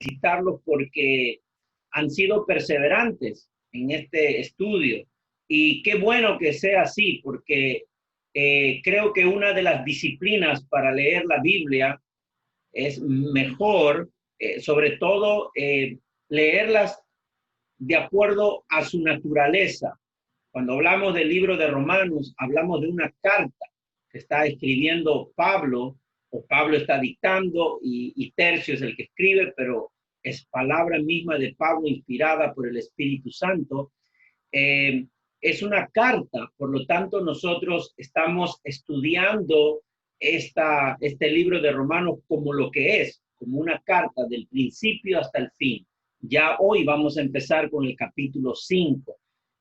felicitarlos porque han sido perseverantes en este estudio. Y qué bueno que sea así, porque creo que una de las disciplinas para leer la Biblia es mejor, sobre todo, leerlas de acuerdo a su naturaleza. Cuando hablamos del libro de Romanos, hablamos de una carta que está escribiendo Pablo, o Pablo está dictando y Tercio es el que escribe, pero es palabra misma de Pablo inspirada por el Espíritu Santo. Es una carta, por lo tanto nosotros estamos estudiando este libro de Romanos como lo que es, como una carta del principio hasta el fin. Ya hoy vamos a empezar con el capítulo 5.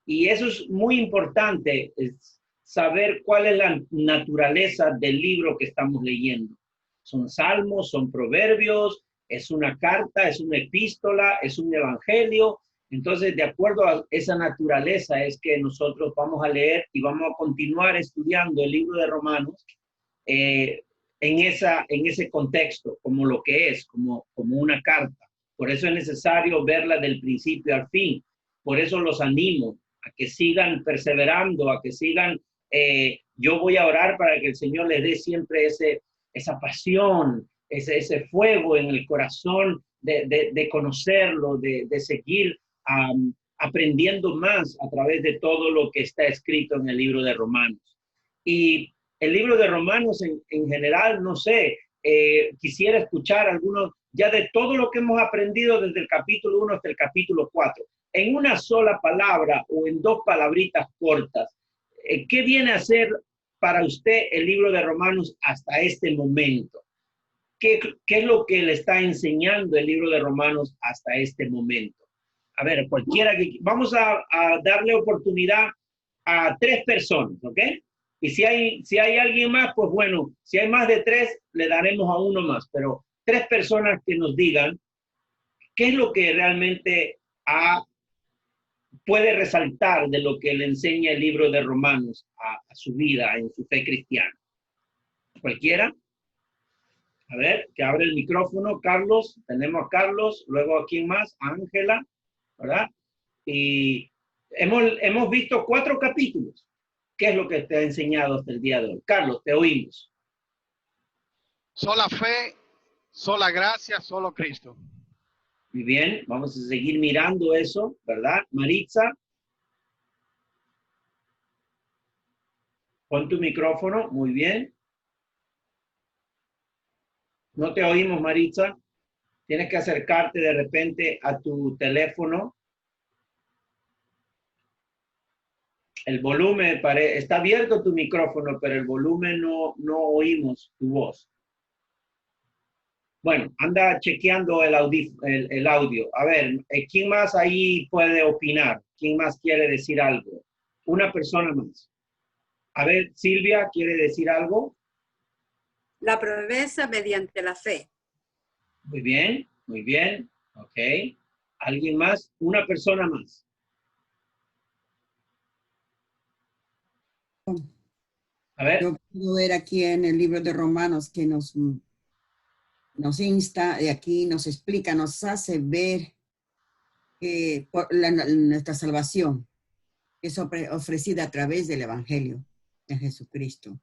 Y eso es muy importante, es saber cuál es la naturaleza del libro que estamos leyendo. Son salmos, son proverbios, es una carta, es una epístola, es un evangelio. Entonces, de acuerdo a esa naturaleza es que nosotros vamos a leer y vamos a continuar estudiando el libro de Romanos en ese contexto, como lo que es, como una carta. Por eso es necesario verla del principio al fin. Por eso los animo a que sigan perseverando, a que sigan. Yo voy a orar para que el Señor les dé siempre esa pasión, ese fuego en el corazón de conocerlo, de seguir aprendiendo más a través de todo lo que está escrito en el libro de Romanos. Y el libro de Romanos en general, no sé, quisiera escuchar algunos, ya de todo lo que hemos aprendido desde el capítulo 1 hasta el capítulo 4, en una sola palabra o en dos palabritas cortas, ¿qué viene a ser para usted el libro de Romanos hasta este momento? ¿Qué es lo que le está enseñando el libro de Romanos hasta este momento? A ver, cualquiera que... Vamos a darle oportunidad a 3 personas, ¿ok? Y si hay alguien más, pues bueno, si hay más de 3, le daremos a uno más, pero 3 personas que nos digan qué es lo que realmente puede resaltar de lo que le enseña el libro de Romanos a su vida, en su fe cristiana. ¿Cualquiera? A ver, que abre el micrófono. Carlos, tenemos a Carlos, luego a quién más, Ángela, ¿verdad? Y hemos visto 4 capítulos. ¿Qué es lo que te ha enseñado hasta el día de hoy? Carlos, te oímos. Sola fe, sola gracia, solo Cristo. Muy bien, vamos a seguir mirando eso, ¿verdad? Maritza, pon tu micrófono, muy bien. No te oímos, Maritza. Tienes que acercarte de repente a tu teléfono. El volumen, está abierto tu micrófono, pero el volumen no oímos tu voz. Bueno, anda chequeando el audio. A ver, ¿quién más ahí puede opinar? ¿Quién más quiere decir algo? Una persona más. A ver, Silvia, ¿quiere decir algo? La promesa mediante la fe. Muy bien, muy bien. Ok. ¿Alguien más? Una persona más. A ver. Yo puedo ver aquí en el libro de Romanos que nos insta, y aquí nos explica, nos hace ver nuestra salvación es ofrecida a través del Evangelio de Jesucristo.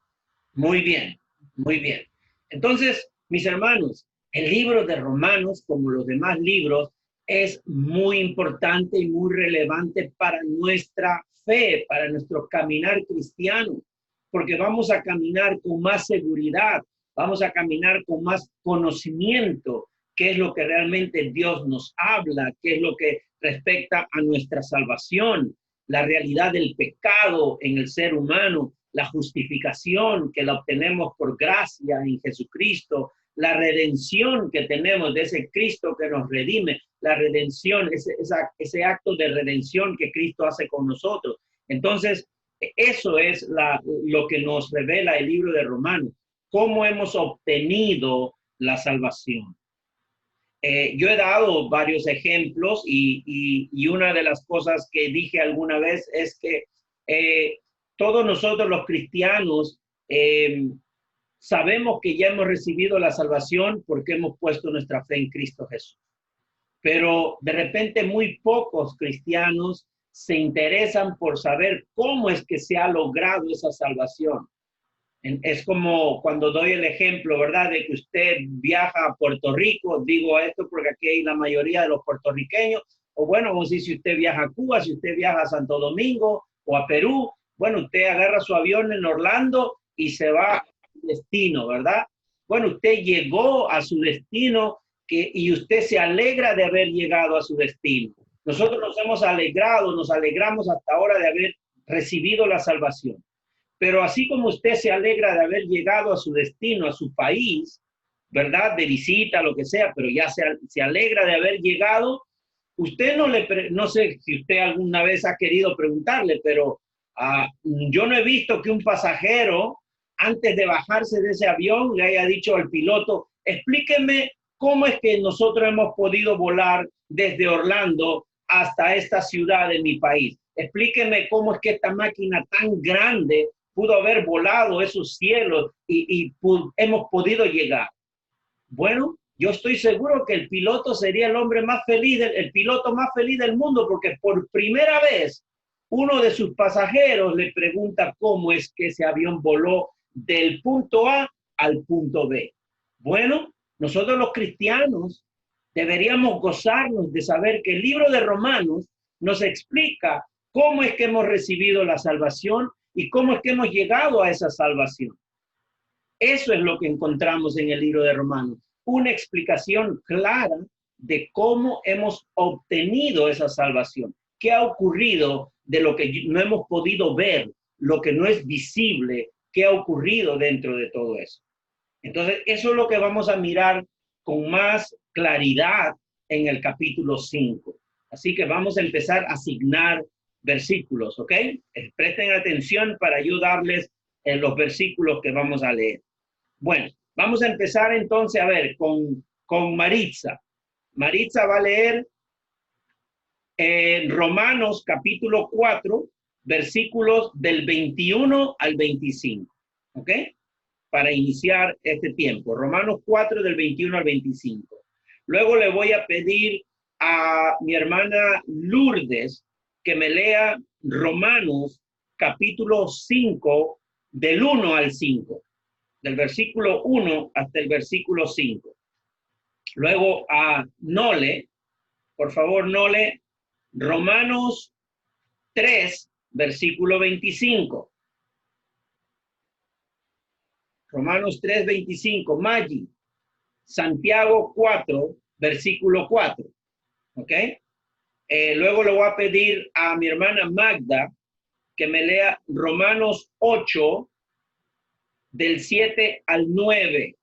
Muy bien, muy bien. Entonces, mis hermanos, el libro de Romanos, como los demás libros, es muy importante y muy relevante para nuestra fe, para nuestro caminar cristiano, porque vamos a caminar con más seguridad, vamos a caminar con más conocimiento, qué es lo que realmente Dios nos habla, qué es lo que respecta a nuestra salvación, la realidad del pecado en el ser humano, la justificación que la obtenemos por gracia en Jesucristo, la redención que tenemos de ese Cristo que nos redime, la redención, ese acto de redención que Cristo hace con nosotros. Entonces, eso es lo que nos revela el libro de Romanos, cómo hemos obtenido la salvación. Yo he dado varios ejemplos y una de las cosas que dije alguna vez es que todos nosotros los cristianos sabemos que ya hemos recibido la salvación porque hemos puesto nuestra fe en Cristo Jesús. pero de repente muy pocos cristianos se interesan por saber cómo es que se ha logrado esa salvación. Es como cuando doy el ejemplo, ¿verdad? De que usted viaja a Puerto Rico, digo esto porque aquí hay la mayoría de los puertorriqueños, o bueno, vamos a decir, si usted viaja a Cuba, si usted viaja a Santo Domingo o a Perú, bueno, usted agarra su avión en Orlando y se va a su destino, ¿verdad? Bueno, usted llegó a su destino y usted se alegra de haber llegado a su destino. Nosotros nos hemos alegrado, nos alegramos hasta ahora de haber recibido la salvación. Pero así como usted se alegra de haber llegado a su destino, a su país, ¿verdad? De visita, lo que sea, pero ya se alegra de haber llegado, usted no sé si usted alguna vez ha querido preguntarle, pero yo no he visto que un pasajero, antes de bajarse de ese avión, le haya dicho al piloto, explíqueme cómo es que nosotros hemos podido volar desde Orlando hasta esta ciudad de mi país. Explíqueme cómo es que esta máquina tan grande pudo haber volado esos cielos y hemos podido llegar. Bueno, yo estoy seguro que el piloto sería el hombre más feliz, el piloto más feliz del mundo, porque por primera vez uno de sus pasajeros le pregunta cómo es que ese avión voló del punto A al punto B. Bueno, nosotros los cristianos deberíamos gozarnos de saber que el libro de Romanos nos explica cómo es que hemos recibido la salvación y cómo es que hemos llegado a esa salvación. Eso es lo que encontramos en el libro de Romanos, una explicación clara de cómo hemos obtenido esa salvación, qué ha ocurrido de lo que no hemos podido ver, lo que no es visible, qué ha ocurrido dentro de todo eso. Entonces, eso es lo que vamos a mirar con más claridad en el capítulo 5. Así que vamos a empezar a asignar versículos, ¿ok? Presten atención para ayudarles en los versículos que vamos a leer. Bueno, vamos a empezar entonces a ver con Maritza. Maritza va a leer Romanos capítulo 4, versículos del 21 al 25, ¿ok? Para iniciar este tiempo. Romanos 4 del 21 al 25. Luego le voy a pedir a mi hermana Lourdes que me lea Romanos capítulo 5 del 1 al 5, del versículo 1 hasta el versículo 5. Luego a Nole, por favor Nole, Romanos 3, versículo 25. Romanos 3, 25. Maggi, Santiago 4, versículo 4. ¿Ok? Luego le voy a pedir a mi hermana Magda que me lea Romanos 8, del 7 al 9.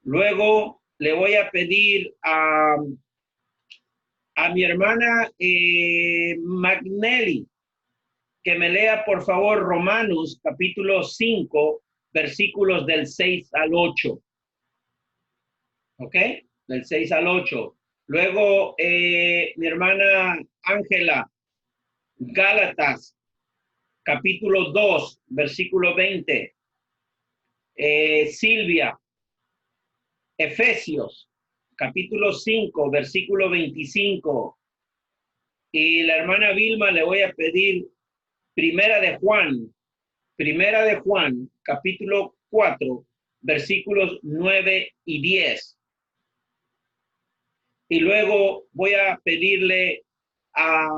Luego le voy a pedir a mi hermana Magnelli que me lea, por favor, Romanos capítulo 5, versículos del 6 al 8. ¿Ok? Del 6 al 8. Luego, mi hermana Ángela, Gálatas, capítulo 2, versículo 20. Silvia, Efesios, capítulo 5, versículo 25. Y la hermana Vilma le voy a pedir Primera de Juan, capítulo 4, versículos 9 y 10. Y luego voy a pedirle a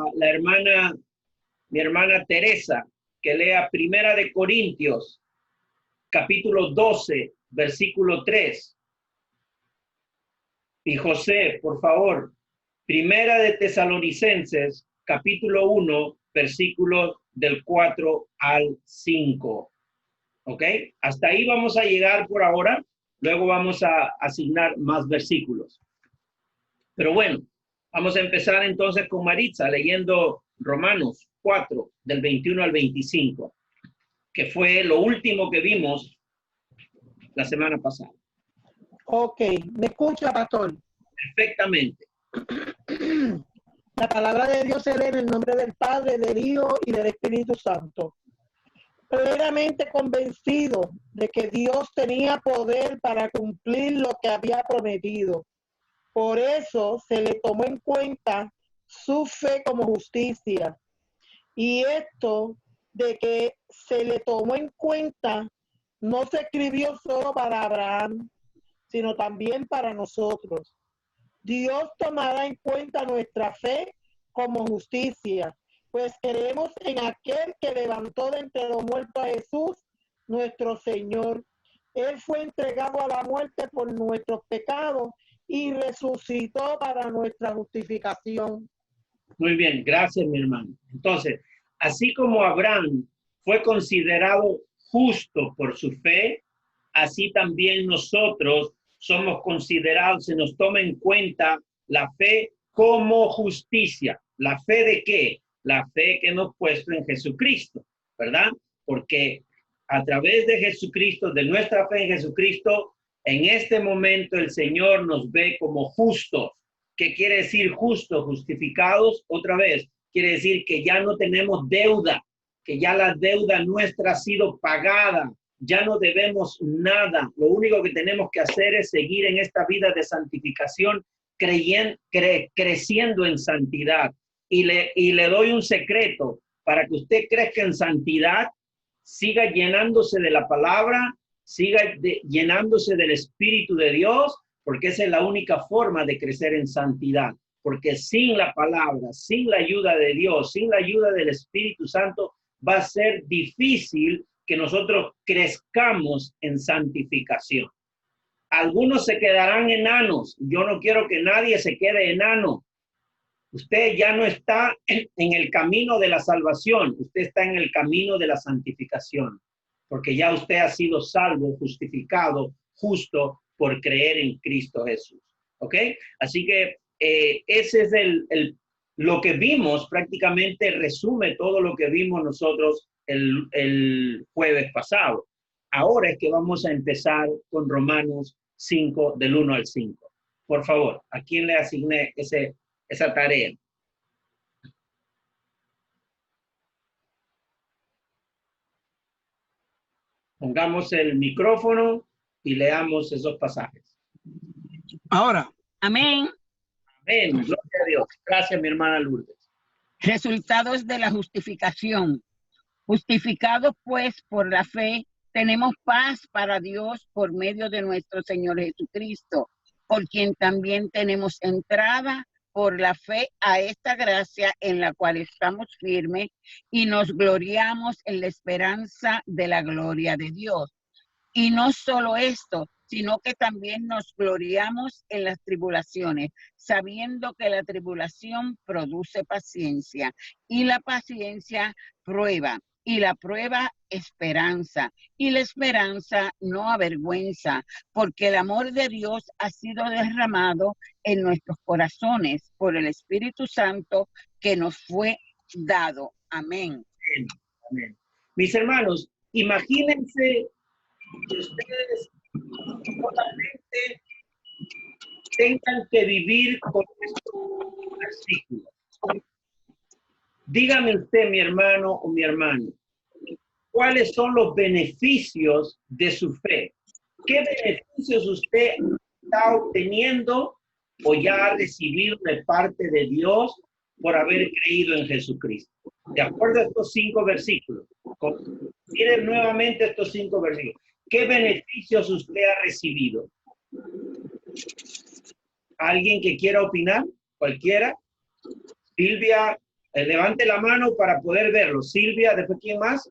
mi hermana Teresa, que lea Primera de Corintios, capítulo 12, versículo 3. Y José, por favor, Primera de Tesalonicenses, capítulo 1, versículos del 4 al 5. ¿Ok? Hasta ahí vamos a llegar por ahora. Luego vamos a asignar más versículos. Pero bueno, vamos a empezar entonces con Maritza leyendo Romanos 4, del 21 al 25, que fue lo último que vimos la semana pasada. Ok, ¿me escucha, pastor? Perfectamente. La palabra de Dios se lee en el nombre del Padre, del Hijo y del Espíritu Santo. Plenamente convencido de que Dios tenía poder para cumplir lo que había prometido. Por eso se le tomó en cuenta su fe como justicia. Y esto de que se le tomó en cuenta no se escribió solo para Abraham, sino también para nosotros. Dios tomará en cuenta nuestra fe como justicia, pues creemos en aquel que levantó de entre los muertos a Jesús, nuestro Señor. Él fue entregado a la muerte por nuestros pecados y resucitó para nuestra justificación. Muy bien, gracias, mi hermano. Entonces, así como Abraham fue considerado justo por su fe, así también nosotros somos considerados, se nos toma en cuenta la fe como justicia. ¿La fe de qué? La fe que hemos puesto en Jesucristo, ¿verdad? Porque a través de Jesucristo, de nuestra fe en Jesucristo, en este momento el Señor nos ve como justos. ¿Qué quiere decir justos? Justificados, otra vez, quiere decir que ya no tenemos deuda, que ya la deuda nuestra ha sido pagada, ya no debemos nada. Lo único que tenemos que hacer es seguir en esta vida de santificación, creciendo en santidad. Y le doy un secreto, para que usted crezca en santidad, siga llenándose de la palabra, siga llenándose del Espíritu de Dios, porque esa es la única forma de crecer en santidad. Porque sin la palabra, sin la ayuda de Dios, sin la ayuda del Espíritu Santo, va a ser difícil que nosotros crezcamos en santificación. Algunos se quedarán enanos. Yo no quiero que nadie se quede enano. Usted ya no está en el camino de la salvación, usted está en el camino de la santificación, porque ya usted ha sido salvo, justificado, justo por creer en Cristo Jesús. ¿Ok? Así que ese es lo que vimos, prácticamente resume todo lo que vimos nosotros el jueves pasado. Ahora es que vamos a empezar con Romanos 5, del 1 al 5. Por favor, ¿a quién le asigné esa tarea? Pongamos el micrófono y leamos esos pasajes. Ahora. Amén. Amén. Gloria a Dios. Gracias, mi hermana Lourdes. Resultados de la justificación. Justificados pues por la fe, tenemos paz para Dios por medio de nuestro Señor Jesucristo, por quien también tenemos entrada por la fe a esta gracia en la cual estamos firmes y nos gloriamos en la esperanza de la gloria de Dios. Y no solo esto, sino que también nos gloriamos en las tribulaciones, sabiendo que la tribulación produce paciencia, y la paciencia prueba, y la prueba esperanza, y la esperanza no avergüenza, porque el amor de Dios ha sido derramado en nuestros corazones por el Espíritu Santo que nos fue dado. Amén. Amén. Amén. Mis hermanos, imagínense que ustedes totalmente tengan que vivir con estos versículos. Dígame usted, mi hermano o mi hermana, ¿cuáles son los beneficios de su fe? ¿Qué beneficios usted está obteniendo o ya ha recibido de parte de Dios por haber creído en Jesucristo? De acuerdo a estos 5 versículos. Miren nuevamente estos 5 versículos. ¿Qué beneficios usted ha recibido? ¿Alguien que quiera opinar? ¿Cualquiera? Silvia, levante la mano para poder verlo. Silvia, después, ¿quién más?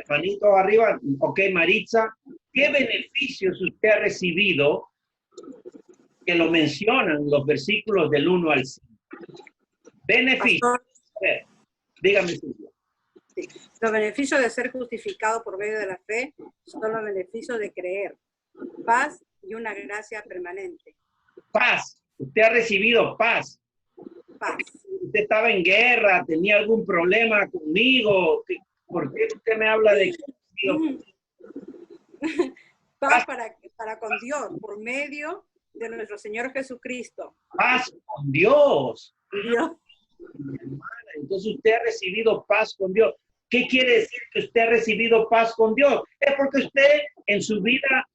Manito arriba. Ok, Maritza. ¿Qué beneficios usted ha recibido que lo mencionan los versículos del 1 al 5? Beneficios. A ver, dígame, Silvia. Sí. Los beneficios de ser justificado por medio de la fe son los beneficios de creer. Paz y una gracia permanente. Paz. Usted ha recibido paz. Paz. Usted estaba en guerra, tenía algún problema conmigo. ¿Por qué usted me habla de Paz para con Dios por medio de nuestro Señor Jesucristo. Paz con Dios. Dios. Entonces usted ha recibido paz con Dios. ¿Qué quiere decir que usted ha recibido paz con Dios? Es porque usted en su vida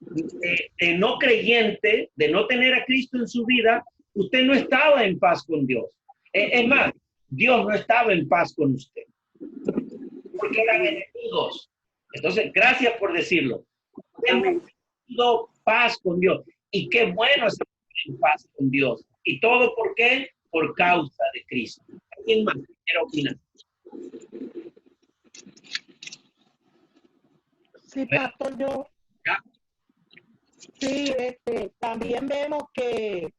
de no creyente, de no tener a Cristo en su vida, usted no estaba en paz con Dios. Es más, Dios no estaba en paz con usted, porque eran enemigos. Entonces, gracias por decirlo. Hemos tenido paz con Dios. Y qué bueno es estar en paz con Dios. ¿Y todo por qué? Por causa de Cristo. ¿Alguien más quiere opinar? Sí, pastor, yo. ¿Ya? Sí, también vemos que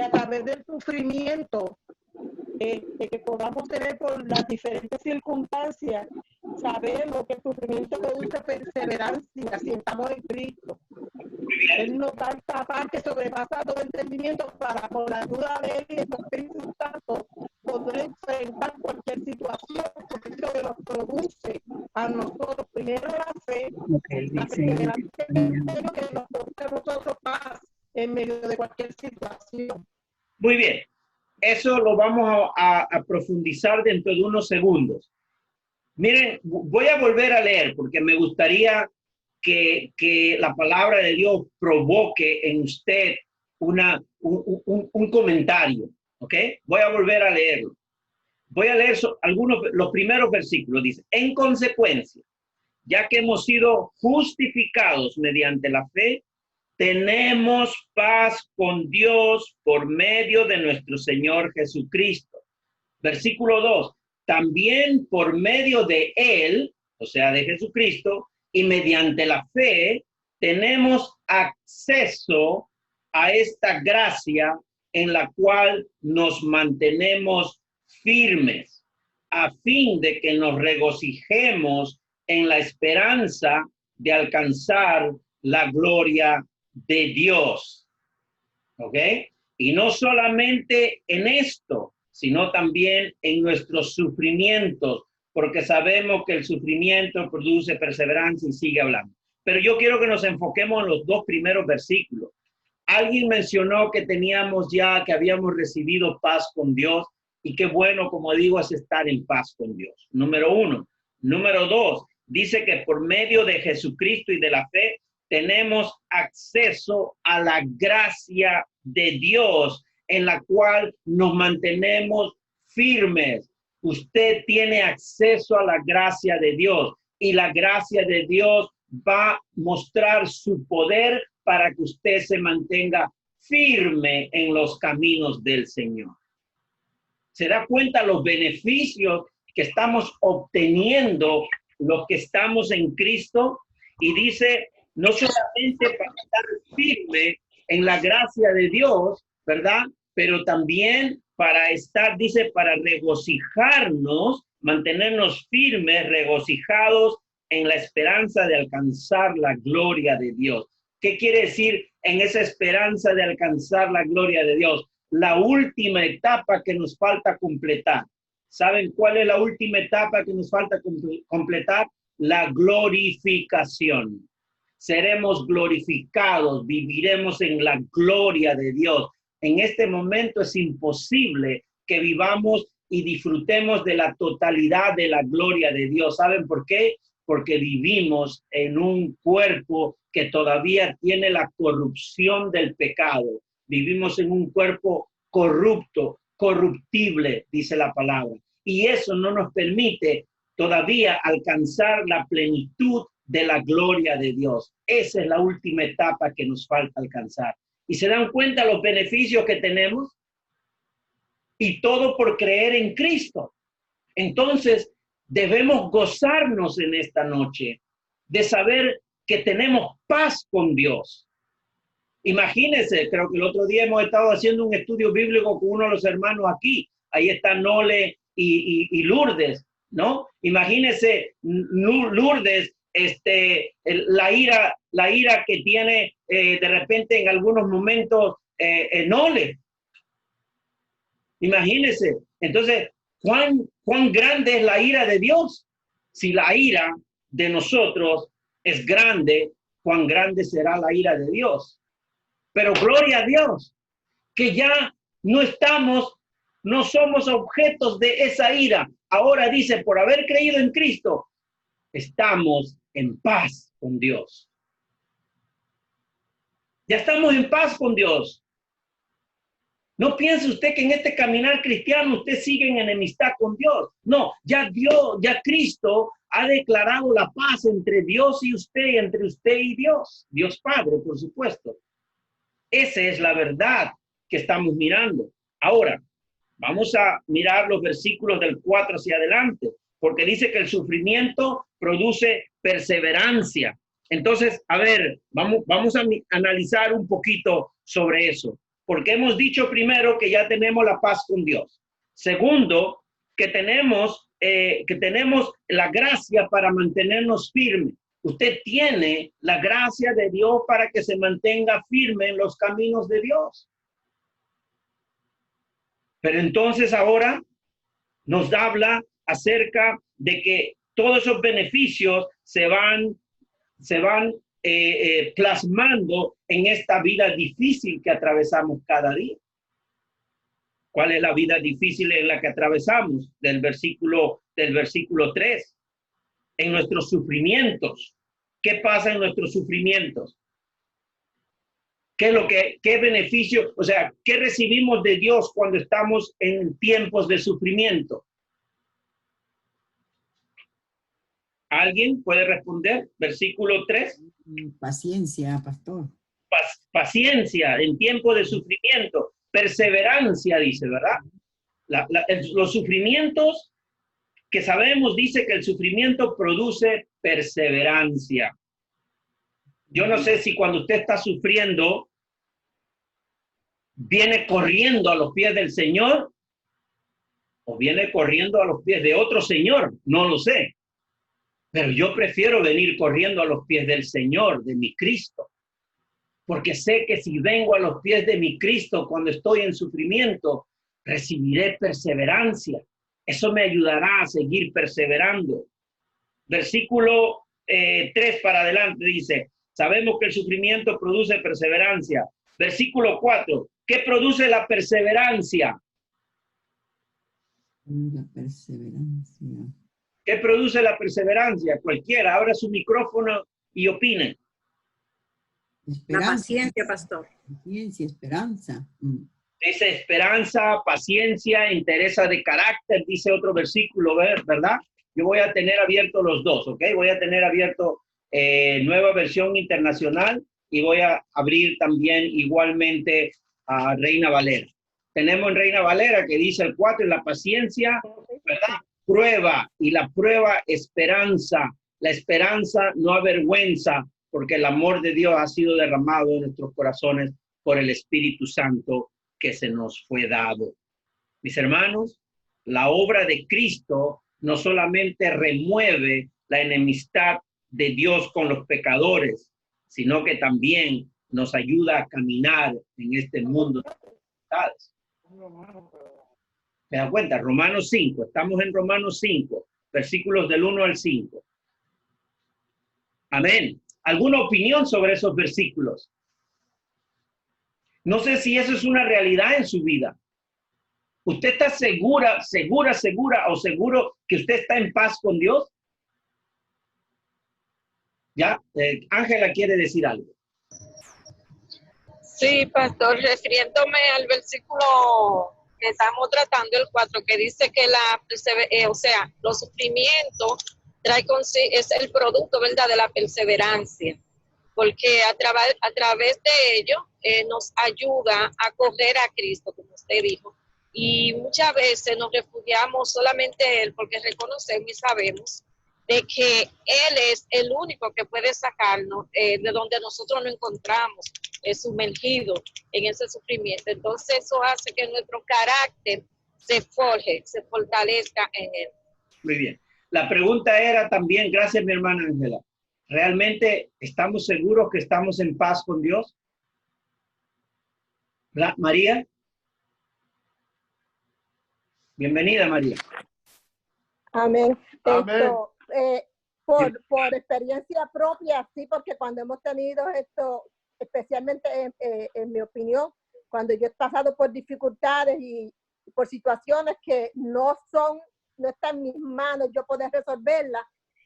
a través del sufrimiento que podamos tener por las diferentes circunstancias, sabemos que el sufrimiento produce perseverancia si estamos en Cristo. Él nos da esta paz que sobrepasa todo entendimiento para, con la ayuda de Él y de su Espíritu Santo, poder enfrentar cualquier situación, porque es lo que nos produce a nosotros primero la fe, la perseverancia que nos produce a nosotros paz en medio de cualquier situación. Muy bien. Eso lo vamos a profundizar dentro de unos segundos. Miren, voy a volver a leer porque me gustaría que la palabra de Dios provoque en usted un comentario, ¿ok? Voy a volver a leerlo. Voy a leer los primeros versículos. Dice, en consecuencia, ya que hemos sido justificados mediante la fe, tenemos paz con Dios por medio de nuestro Señor Jesucristo. Versículo 2. También por medio de Él, o sea, de Jesucristo, y mediante la fe, tenemos acceso a esta gracia en la cual nos mantenemos firmes, a fin de que nos regocijemos en la esperanza de alcanzar la gloria de Dios. ¿Ok? Y no solamente en esto, sino también en nuestros sufrimientos, porque sabemos que el sufrimiento produce perseverancia y sigue hablando. Pero yo quiero que nos enfoquemos en los dos primeros versículos. Alguien mencionó que que habíamos recibido paz con Dios, y qué bueno, como digo, es estar en paz con Dios. Número 1. Número 2, dice que por medio de Jesucristo y de la fe, tenemos acceso a la gracia de Dios en la cual nos mantenemos firmes. Usted tiene acceso a la gracia de Dios y la gracia de Dios va a mostrar su poder para que usted se mantenga firme en los caminos del Señor. ¿Se da cuenta los beneficios que estamos obteniendo los que estamos en Cristo? Y dice, no solamente para estar firme en la gracia de Dios, ¿verdad? Pero también para estar, dice, para regocijarnos, mantenernos firmes, regocijados en la esperanza de alcanzar la gloria de Dios. ¿Qué quiere decir en esa esperanza de alcanzar la gloria de Dios? La última etapa que nos falta completar. ¿Saben cuál es la última etapa que nos falta completar? La glorificación. Seremos glorificados, viviremos en la gloria de Dios. En este momento es imposible que vivamos y disfrutemos de la totalidad de la gloria de Dios. ¿Saben por qué? Porque vivimos en un cuerpo que todavía tiene la corrupción del pecado. Vivimos en un cuerpo corrupto, corruptible, dice la palabra. Y eso no nos permite todavía alcanzar la plenitud de la gloria de Dios. Esa es la última etapa que nos falta alcanzar. ¿Y se dan cuenta los beneficios que tenemos? Y todo por creer en Cristo. Entonces, debemos gozarnos en esta noche de saber que tenemos paz con Dios. Imagínense, creo que el otro día hemos estado haciendo un estudio bíblico con uno de los hermanos aquí. Ahí están Nole y Lourdes, ¿no? Imagínense Lourdes, la ira que tiene de repente en algunos momentos Nole. Imagínense. Entonces, ¿cuán grande es la ira de Dios? Si la ira de nosotros es grande, ¿cuán grande será la ira de Dios? Pero gloria a Dios, que ya no somos objetos de esa ira. Ahora dice, por haber creído en Cristo, estamos en paz con Dios. Ya estamos en paz con Dios. No piense usted que en este caminar cristiano usted sigue en enemistad con Dios. No, ya Cristo ha declarado la paz entre Dios y usted, y entre usted y Dios. Dios Padre, por supuesto. Esa es la verdad que estamos mirando. Ahora, vamos a mirar los versículos del 4 hacia adelante, porque dice que el sufrimiento produce perseverancia. Entonces, a ver, vamos a analizar un poquito sobre eso. Porque hemos dicho primero que ya tenemos la paz con Dios. Segundo, que tenemos la gracia para mantenernos firmes. Usted tiene la gracia de Dios para que se mantenga firme en los caminos de Dios. Pero entonces ahora nos habla acerca de que todos esos beneficios se van plasmando en esta vida difícil que atravesamos cada día. ¿Cuál es la vida difícil en la que atravesamos? Del versículo 3. En nuestros sufrimientos. ¿Qué pasa en nuestros sufrimientos? ¿Qué beneficio, o sea, qué recibimos de Dios cuando estamos en tiempos de sufrimiento? ¿Alguien puede responder? Versículo 3. Paciencia, pastor. Paciencia en tiempo de sufrimiento. Perseverancia, dice, ¿verdad? Los sufrimientos que sabemos, dice que el sufrimiento produce perseverancia. Yo no sé si cuando usted está sufriendo, viene corriendo a los pies del Señor o viene corriendo a los pies de otro Señor, no lo sé. Pero yo prefiero venir corriendo a los pies del Señor, de mi Cristo. Porque sé que si vengo a los pies de mi Cristo cuando estoy en sufrimiento, recibiré perseverancia. Eso me ayudará a seguir perseverando. Versículo 3 para adelante dice, sabemos que el sufrimiento produce perseverancia. Versículo 4, ¿qué produce la perseverancia? La perseverancia. ¿Qué produce la perseverancia? Cualquiera, abra su micrófono y opine. La paciencia, pastor. Paciencia, esperanza. Dice esperanza, paciencia, entereza de carácter, dice otro versículo, ¿verdad? Yo voy a tener abierto los dos, ¿ok? Voy a tener abierto Nueva Versión Internacional y voy a abrir también igualmente a Reina Valera. Tenemos en Reina Valera que dice el 4, la paciencia, ¿verdad? Prueba, y la prueba esperanza. La esperanza no avergüenza, porque el amor de Dios ha sido derramado en nuestros corazones por el Espíritu Santo que se nos fue dado. Mis hermanos, la obra de Cristo no solamente remueve la enemistad de Dios con los pecadores, sino que también nos ayuda a caminar en este mundo de dificultades. ¿Se dan cuenta? Romanos 5, estamos en Romanos 5, versículos del 1 al 5. Amén. ¿Alguna opinión sobre esos versículos? No sé si eso es una realidad en su vida. ¿Usted está segura o seguro que usted está en paz con Dios? ¿Ya? Ángela quiere decir algo. Sí, pastor, refiriéndome al versículo que estamos tratando, el 4, que dice que los sufrimientos trae consigo, es el producto, ¿verdad?, de la perseverancia, porque a través de ello nos ayuda a correr a Cristo, como usted dijo, y muchas veces nos refugiamos solamente en Él, porque reconocemos y sabemos de que Él es el único que puede sacarnos de donde nosotros nos encontramos sumergidos en ese sufrimiento. Entonces eso hace que nuestro carácter se forje, se fortalezca en Él. Muy bien. La pregunta era también, gracias mi hermana Ángela, ¿realmente estamos seguros que estamos en paz con Dios? ¿Verdad? María. Bienvenida, María. Amén. Amén. Por experiencia propia, sí, porque cuando hemos tenido esto, especialmente en mi opinión, cuando yo he pasado por dificultades y por situaciones que no está en mis manos yo poder resolverlas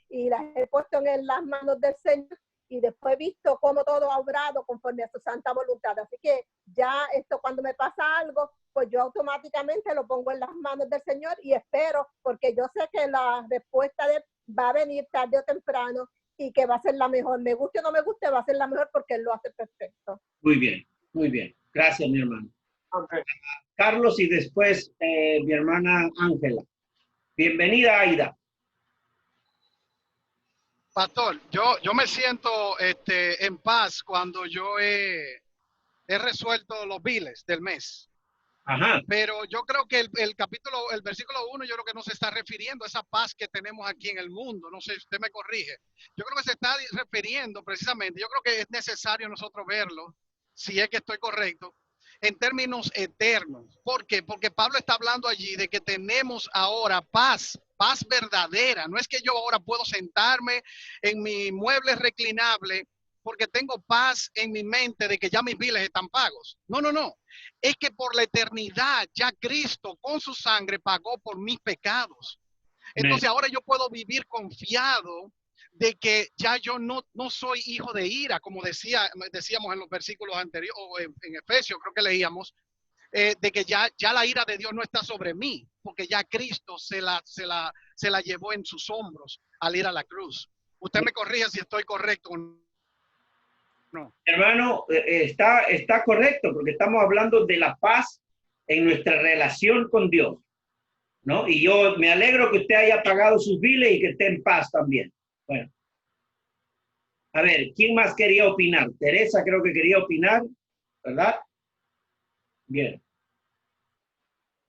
y las he puesto en las manos del Señor, y después he visto cómo todo ha obrado conforme a su santa voluntad. Así que ya esto, cuando me pasa algo, pues yo automáticamente lo pongo en las manos del Señor y espero, porque yo sé que la respuesta de él va a venir tarde o temprano y que va a ser la mejor. Me guste o no me guste, va a ser la mejor porque él lo hace perfecto. Muy bien, muy bien. Gracias, mi hermano. Okay. Carlos y después mi hermana Ángela. Bienvenida, Aida. Pastor, yo me siento en paz cuando yo he resuelto los biles del mes. Ajá. Pero yo creo que el versículo 1, yo creo que no se está refiriendo a esa paz que tenemos aquí en el mundo. No sé, usted me corrige. Yo creo que se está refiriendo precisamente, yo creo que es necesario nosotros verlo, si es que estoy correcto, en términos eternos. ¿Por qué? Porque Pablo está hablando allí de que tenemos ahora paz verdadera. No es que yo ahora puedo sentarme en mi mueble reclinable porque tengo paz en mi mente de que ya mis biles están pagos. No. Es que por la eternidad ya Cristo con su sangre pagó por mis pecados. Entonces ahora yo puedo vivir confiado de que ya yo no soy hijo de ira, como decíamos en los versículos anteriores, o en Efesios creo que leíamos, de que ya la ira de Dios no está sobre mí, porque ya Cristo se la llevó en sus hombros al ir a la cruz. Usted me corrige si estoy correcto o no. Hermano, está correcto, porque estamos hablando de la paz en nuestra relación con Dios, ¿no? Y yo me alegro que usted haya pagado sus biles y que esté en paz también. Bueno. A ver, ¿quién más quería opinar? Teresa creo que quería opinar, ¿verdad? Bien.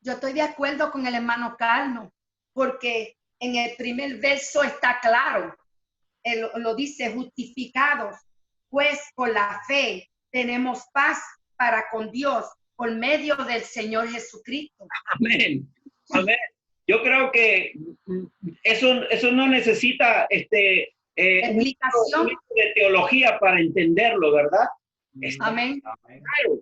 Yo estoy de acuerdo con el hermano Carlos, porque en el primer verso está claro, él lo dice, justificados, pues por la fe tenemos paz para con Dios por medio del Señor Jesucristo. Amén. Amén. Yo creo que eso no necesita explicación de teología para entenderlo, ¿verdad? Amén. Claro.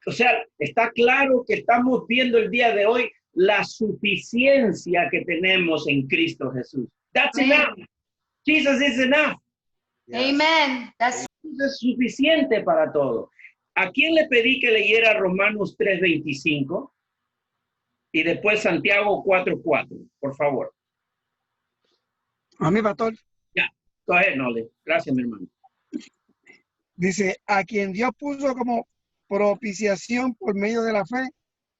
O sea, está claro que estamos viendo el día de hoy la suficiencia que tenemos en Cristo Jesús. That's enough. Jesus is enough. Amen. Es suficiente para todo. ¿A quién le pedí que leyera Romanos 3:25? Y después Santiago 4:4, por favor. A mí, pastor. Ya, coge, Nole. Gracias, mi hermano. Dice, a quien Dios puso como propiciación por medio de la fe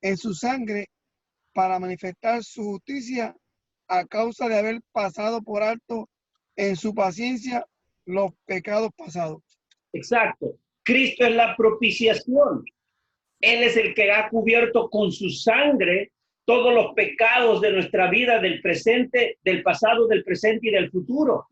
en su sangre para manifestar su justicia a causa de haber pasado por alto en su paciencia los pecados pasados. Exacto. Cristo es la propiciación. Él es el que ha cubierto con su sangre todos los pecados de nuestra vida, del presente, del pasado, del presente y del futuro.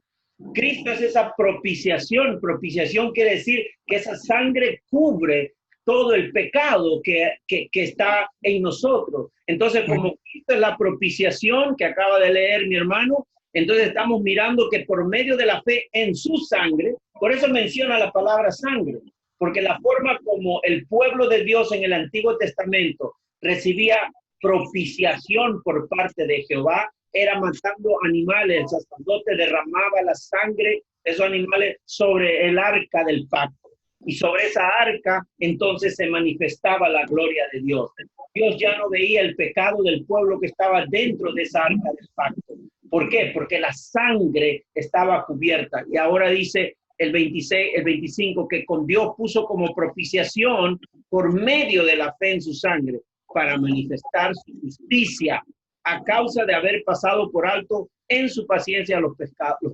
Cristo es esa propiciación. Propiciación quiere decir que esa sangre cubre todo el pecado que está en nosotros. Entonces, como Cristo es la propiciación que acaba de leer mi hermano, entonces estamos mirando que por medio de la fe en su sangre, por eso menciona la palabra sangre, porque la forma como el pueblo de Dios en el Antiguo Testamento recibía propiciación por parte de Jehová era matando animales. El sacerdote derramaba la sangre de esos animales sobre el arca del pacto. Y sobre esa arca entonces se manifestaba la gloria de Dios. Dios ya no veía el pecado del pueblo que estaba dentro de esa arca del pacto. ¿Por qué? Porque la sangre estaba cubierta. Y ahora dice el 25, que con Dios puso como propiciación por medio de la fe en su sangre para manifestar su justicia a causa de haber pasado por alto en su paciencia los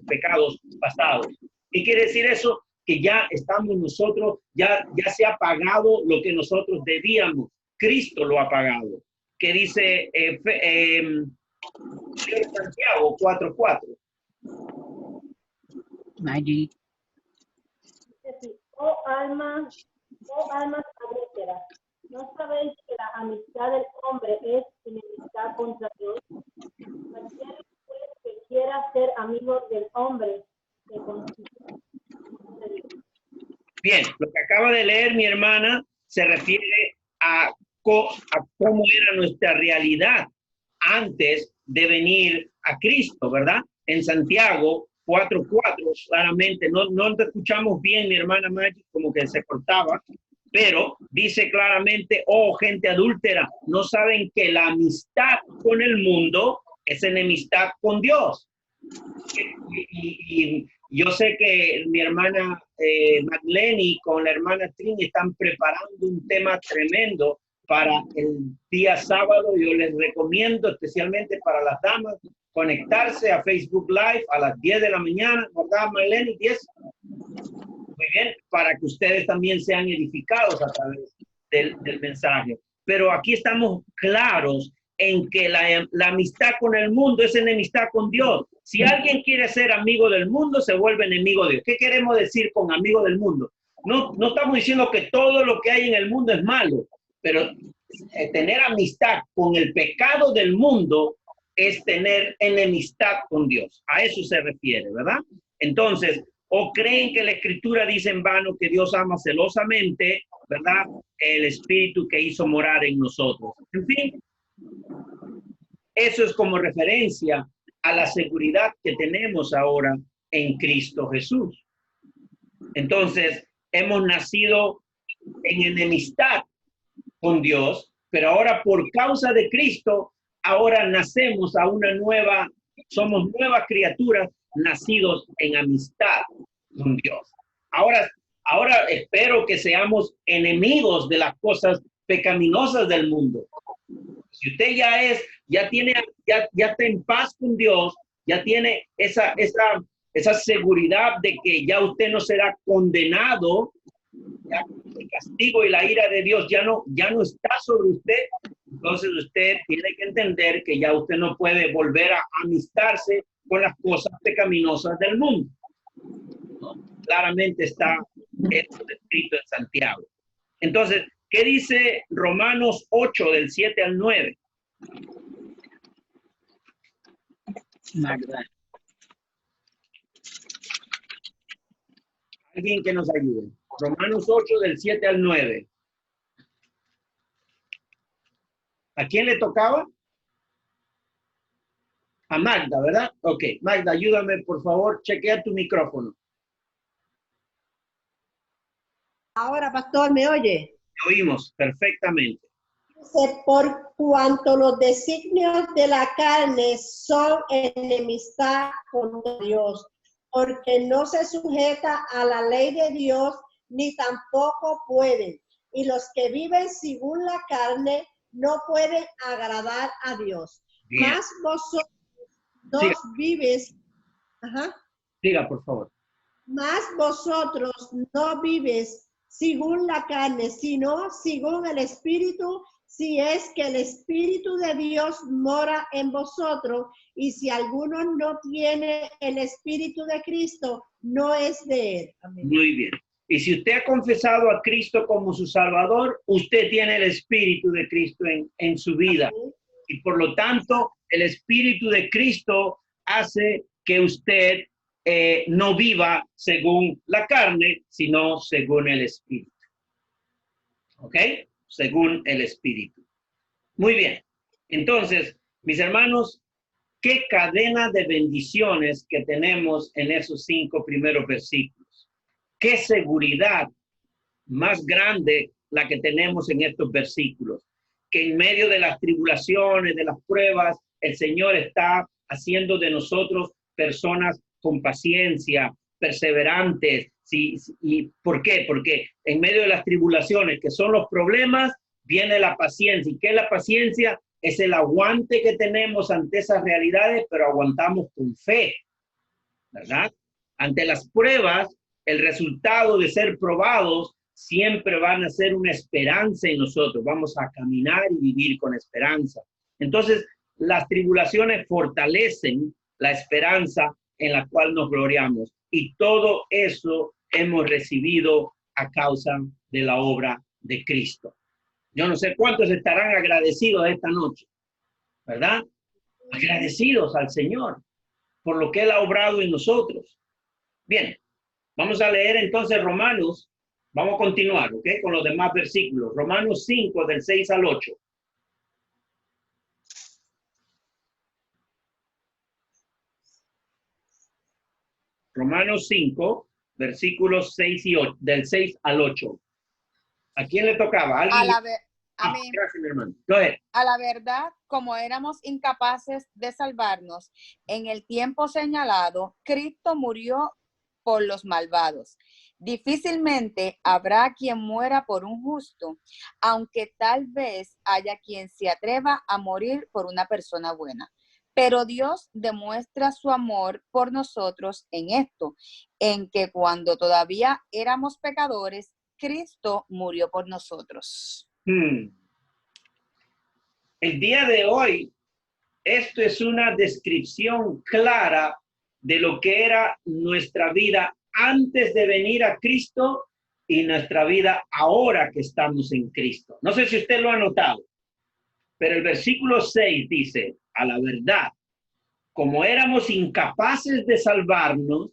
pecados pasados. ¿Qué quiere decir eso? Que ya estamos nosotros, ya se ha pagado lo que nosotros debíamos. Cristo lo ha pagado. ¿Qué dice Santiago 4:4? Allí. Oh almas adúlteras, ¿no sabéis que la amistad del hombre es enemistad contra Dios? Cualquiera pues que quiera ser amigo del hombre se constituye de Dios. Bien, lo que acaba de leer mi hermana se refiere a cómo era nuestra realidad antes de venir a Cristo, ¿verdad? En Santiago 4:4, claramente, no te escuchamos bien, mi hermana Maggie, como que se cortaba, pero dice claramente, oh gente adúltera, ¿no saben que la amistad con el mundo es enemistad con Dios? Y yo sé que mi hermana Magdalene con la hermana Trini están preparando un tema tremendo para el día sábado. Yo les recomiendo, especialmente para las damas, conectarse a Facebook Live a las 10 de la mañana, ¿verdad, Magdalene? 10. Muy bien, para que ustedes también sean edificados a través del mensaje. Pero aquí estamos claros en que la amistad con el mundo es enemistad con Dios. Si alguien quiere ser amigo del mundo, se vuelve enemigo de Dios. ¿Qué queremos decir con amigo del mundo? No estamos diciendo que todo lo que hay en el mundo es malo, pero tener amistad con el pecado del mundo es tener enemistad con Dios. A eso se refiere, ¿verdad? Entonces, o creen que la Escritura dice en vano que Dios ama celosamente, ¿verdad? El Espíritu que hizo morar en nosotros. En fin, eso es como referencia a la seguridad que tenemos ahora en Cristo Jesús. Entonces, hemos nacido en enemistad con Dios, pero ahora por causa de Cristo, ahora nacemos a una nueva, somos nuevas criaturas nacidos en amistad con Dios. Ahora espero que seamos enemigos de las cosas pecaminosas del mundo. Si usted ya está en paz con Dios, ya tiene esa seguridad de que ya usted no será condenado, ya el castigo y la ira de Dios ya no está sobre usted. Entonces usted tiene que entender que ya usted no puede volver a amistarse con las cosas pecaminosas del mundo. Claramente está esto escrito en Santiago. Entonces, ¿qué dice Romanos 8 del 7 al 9? Magda. Alguien que nos ayude. Romanos 8 del 7 al 9. ¿A quién le tocaba? A Magda, ¿verdad? Ok, Magda, ayúdame, por favor, chequea tu micrófono. Ahora, pastor, ¿me oye? Te oímos perfectamente. Por cuanto los designios de la carne son enemistad contra Dios, porque no se sujeta a la ley de Dios, ni tampoco pueden. Y los que viven según la carne no pueden agradar a Dios. Bien. Más vosotros no Siga. vives. Ajá. Diga, por favor. Mas vosotros no vives según la carne, sino según el Espíritu, si es que el Espíritu de Dios mora en vosotros, y si alguno no tiene el Espíritu de Cristo, no es de él. Amén. Muy bien. Y si usted ha confesado a Cristo como su Salvador, usted tiene el Espíritu de Cristo en su vida. Amén. Y por lo tanto, el Espíritu de Cristo hace que usted no viva según la carne, sino según el Espíritu. ¿Ok? Según el Espíritu. Muy bien. Entonces, mis hermanos, qué cadena de bendiciones que tenemos en esos 5 primeros versículos. Qué seguridad más grande la que tenemos en estos versículos. Que en medio de las tribulaciones, de las pruebas, el Señor está haciendo de nosotros personas con paciencia, perseverantes. Sí, ¿y por qué? Porque en medio de las tribulaciones, que son los problemas, viene la paciencia. ¿Y qué es la paciencia? Es el aguante que tenemos ante esas realidades, pero aguantamos con fe, ¿verdad? Ante las pruebas, el resultado de ser probados siempre van a ser una esperanza en nosotros. Vamos a caminar y vivir con esperanza. Entonces, las tribulaciones fortalecen la esperanza en la cual nos gloriamos. Y todo eso hemos recibido a causa de la obra de Cristo. Yo no sé cuántos estarán agradecidos esta noche, ¿verdad? Agradecidos al Señor por lo que Él ha obrado en nosotros. Bien, vamos a leer entonces Romanos. Vamos a continuar, ¿ok? Con los demás versículos. Romanos 5, del 6 al 8. Romanos 5, versículos 6 y 8, del 6 al 8. ¿A quién le tocaba? ¿Alguien? A mí. Gracias, mi hermano. Go ahead. A la verdad, como éramos incapaces de salvarnos, en el tiempo señalado, Cristo murió por los malvados. Difícilmente habrá quien muera por un justo, aunque tal vez haya quien se atreva a morir por una persona buena. Pero Dios demuestra su amor por nosotros en esto, en que cuando todavía éramos pecadores, Cristo murió por nosotros. El día de hoy, esto es una descripción clara de lo que era nuestra vida antes de venir a Cristo y nuestra vida ahora que estamos en Cristo. No sé si usted lo ha notado, pero el versículo 6 dice, a la verdad, como éramos incapaces de salvarnos,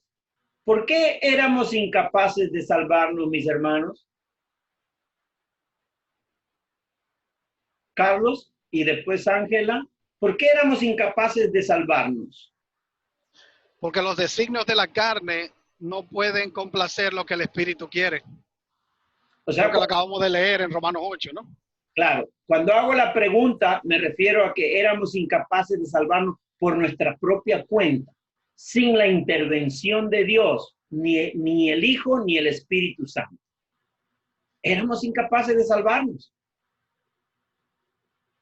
¿por qué éramos incapaces de salvarnos, mis hermanos? Carlos y después Ángela, ¿por qué éramos incapaces de salvarnos? Porque los designios de la carne no pueden complacer lo que el Espíritu quiere. O sea, que lo acabamos de leer en Romanos 8, ¿no? Claro, cuando hago la pregunta me refiero a que éramos incapaces de salvarnos por nuestra propia cuenta, sin la intervención de Dios, ni el Hijo ni el Espíritu Santo. Éramos incapaces de salvarnos.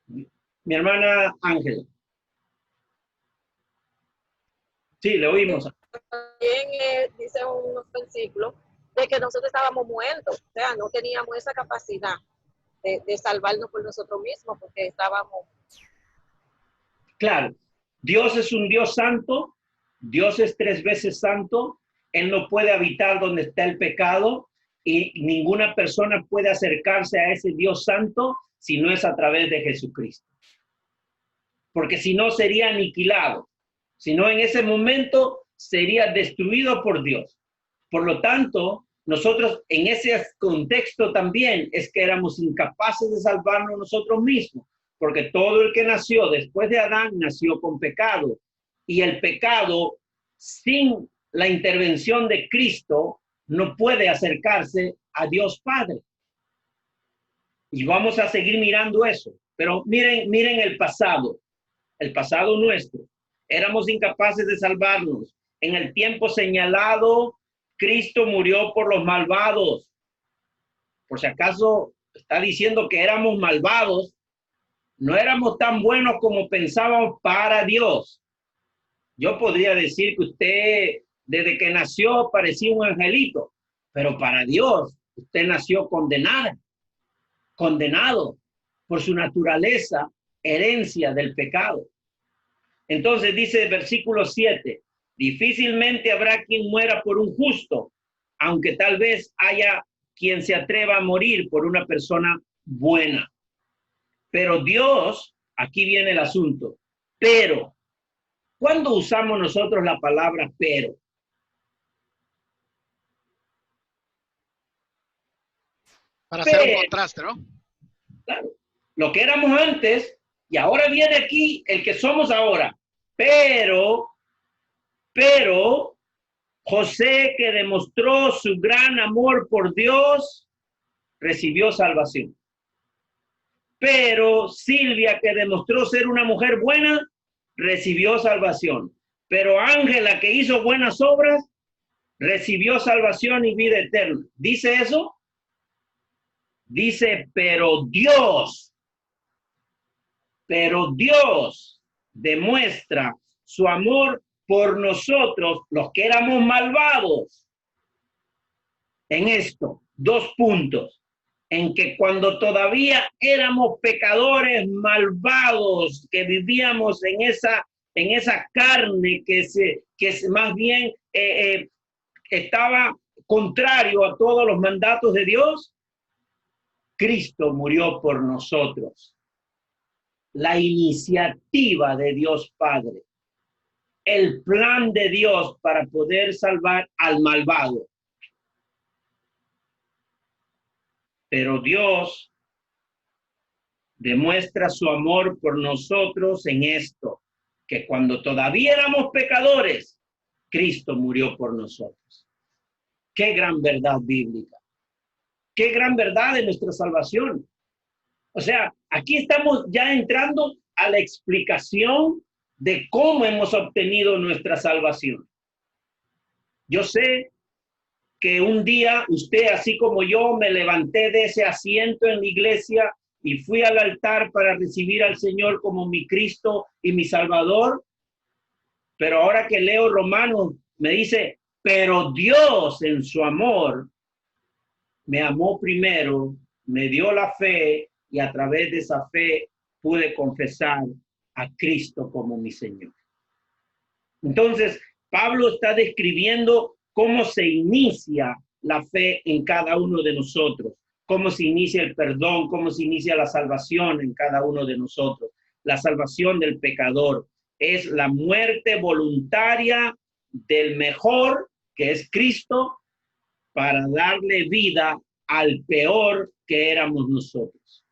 Mi hermana Ángela. Sí, le oímos. También dice unos versículos de que nosotros estábamos muertos, o sea, no teníamos esa capacidad de salvarnos por nosotros mismos, porque estábamos... Claro, Dios es un Dios santo, Dios es 3 veces santo, Él no puede habitar donde está el pecado y ninguna persona puede acercarse a ese Dios santo si no es a través de Jesucristo. Porque si no sería aniquilado, si no en ese momento sería destruido por Dios. Por lo tanto, nosotros en ese contexto también es que éramos incapaces de salvarnos nosotros mismos, porque todo el que nació después de Adán nació con pecado. Y el pecado, sin la intervención de Cristo, no puede acercarse a Dios Padre. Y vamos a seguir mirando eso. Pero miren el pasado nuestro. Éramos incapaces de salvarnos. En el tiempo señalado, Cristo murió por los malvados. Por si acaso está diciendo que éramos malvados, no éramos tan buenos como pensábamos para Dios. Yo podría decir que usted, desde que nació, parecía un angelito, pero para Dios, usted nació condenado por su naturaleza, herencia del pecado. Entonces dice el versículo 7, difícilmente habrá quien muera por un justo, aunque tal vez haya quien se atreva a morir por una persona buena. Pero Dios, aquí viene el asunto, pero, ¿cuándo usamos nosotros la palabra pero? Para hacer un contraste, ¿no? Claro, lo que éramos antes y ahora viene aquí el que somos ahora. Pero José, que demostró su gran amor por Dios, recibió salvación. Pero Silvia, que demostró ser una mujer buena, recibió salvación. Pero Ángela, que hizo buenas obras, recibió salvación y vida eterna. ¿Dice eso? Dice, pero Dios demuestra su amor por nosotros, los que éramos malvados. En esto, 2 puntos. En que cuando todavía éramos pecadores malvados, que vivíamos en esa carne que más bien estaba contrario a todos los mandatos de Dios, Cristo murió por nosotros. La iniciativa de Dios Padre, el plan de Dios para poder salvar al malvado. Pero Dios demuestra su amor por nosotros en esto, que cuando todavía éramos pecadores, Cristo murió por nosotros. Qué gran verdad bíblica. Qué gran verdad de nuestra salvación. O sea, aquí estamos ya entrando a la explicación de cómo hemos obtenido nuestra salvación. Yo sé que un día usted, así como yo, me levanté de ese asiento en la iglesia y fui al altar para recibir al Señor como mi Cristo y mi Salvador. Pero ahora que leo Romanos, me dice, pero Dios en su amor me amó primero, me dio la fe y a través de esa fe pude confesar a Cristo como mi Señor. Entonces, Pablo está describiendo cómo se inicia la fe en cada uno de nosotros, cómo se inicia el perdón, cómo se inicia la salvación en cada uno de nosotros. La salvación del pecador es la muerte voluntaria del mejor, que es Cristo, para darle vida al peor que éramos nosotros.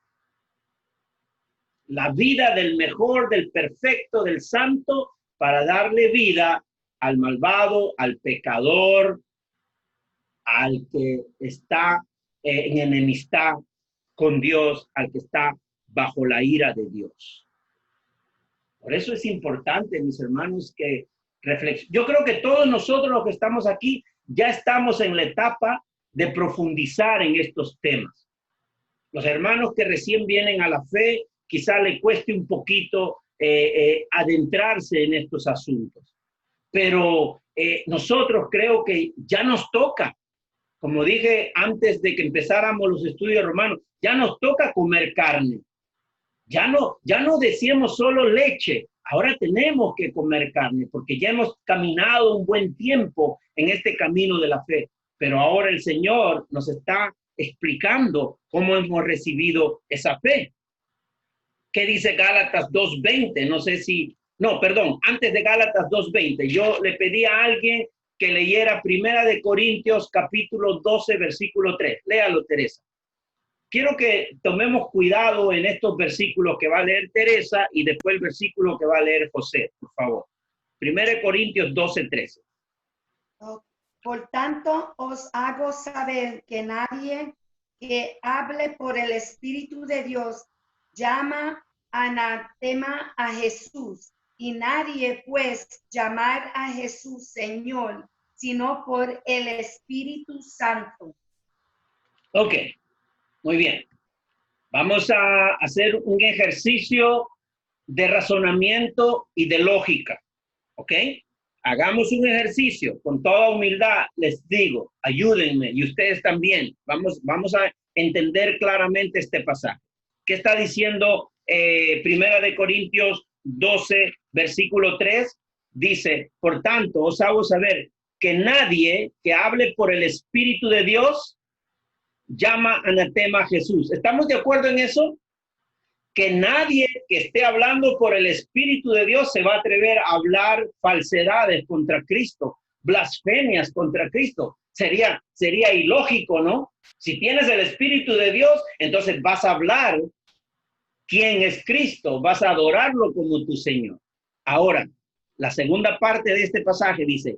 La vida del mejor, del perfecto, del santo, para darle vida al malvado, al pecador, al que está en enemistad con Dios, al que está bajo la ira de Dios. Por eso es importante, mis hermanos, que reflexionen. Yo creo que todos nosotros los que estamos aquí ya estamos en la etapa de profundizar en estos temas. Los hermanos que recién vienen a la fe, quizá le cueste un poquito adentrarse en estos asuntos. Pero nosotros creo que ya nos toca, como dije antes de que empezáramos los estudios romanos, ya nos toca comer carne. Ya no decíamos solo leche, ahora tenemos que comer carne, porque ya hemos caminado un buen tiempo en este camino de la fe. Pero ahora el Señor nos está explicando cómo hemos recibido esa fe. ¿Qué dice Gálatas 2:20? No sé si... No, perdón, antes de Gálatas 2:20, yo le pedí a alguien que leyera Primera de Corintios capítulo 12, versículo 3. Léalo, Teresa. Quiero que tomemos cuidado en estos versículos que va a leer Teresa y después el versículo que va a leer José, por favor. Primera de Corintios 12, 13. Por tanto, os hago saber que nadie que hable por el Espíritu de Dios llama anatema a Jesús, y nadie pues llamar a Jesús Señor, sino por el Espíritu Santo. Ok, muy bien. Vamos a hacer un ejercicio de razonamiento y de lógica, ¿ok? Hagamos un ejercicio con toda humildad, les digo, ayúdenme y ustedes también. Vamos a entender claramente este pasaje. ¿Qué está diciendo Primera de Corintios 12, versículo 3? Dice, por tanto, os hago saber que nadie que hable por el Espíritu de Dios llama anatema a Jesús. ¿Estamos de acuerdo en eso? Que nadie que esté hablando por el Espíritu de Dios se va a atrever a hablar falsedades contra Cristo, blasfemias contra Cristo. Sería ilógico, ¿no? Si tienes el Espíritu de Dios, entonces vas a hablar quién es Cristo, vas a adorarlo como tu Señor. Ahora, la segunda parte de este pasaje dice,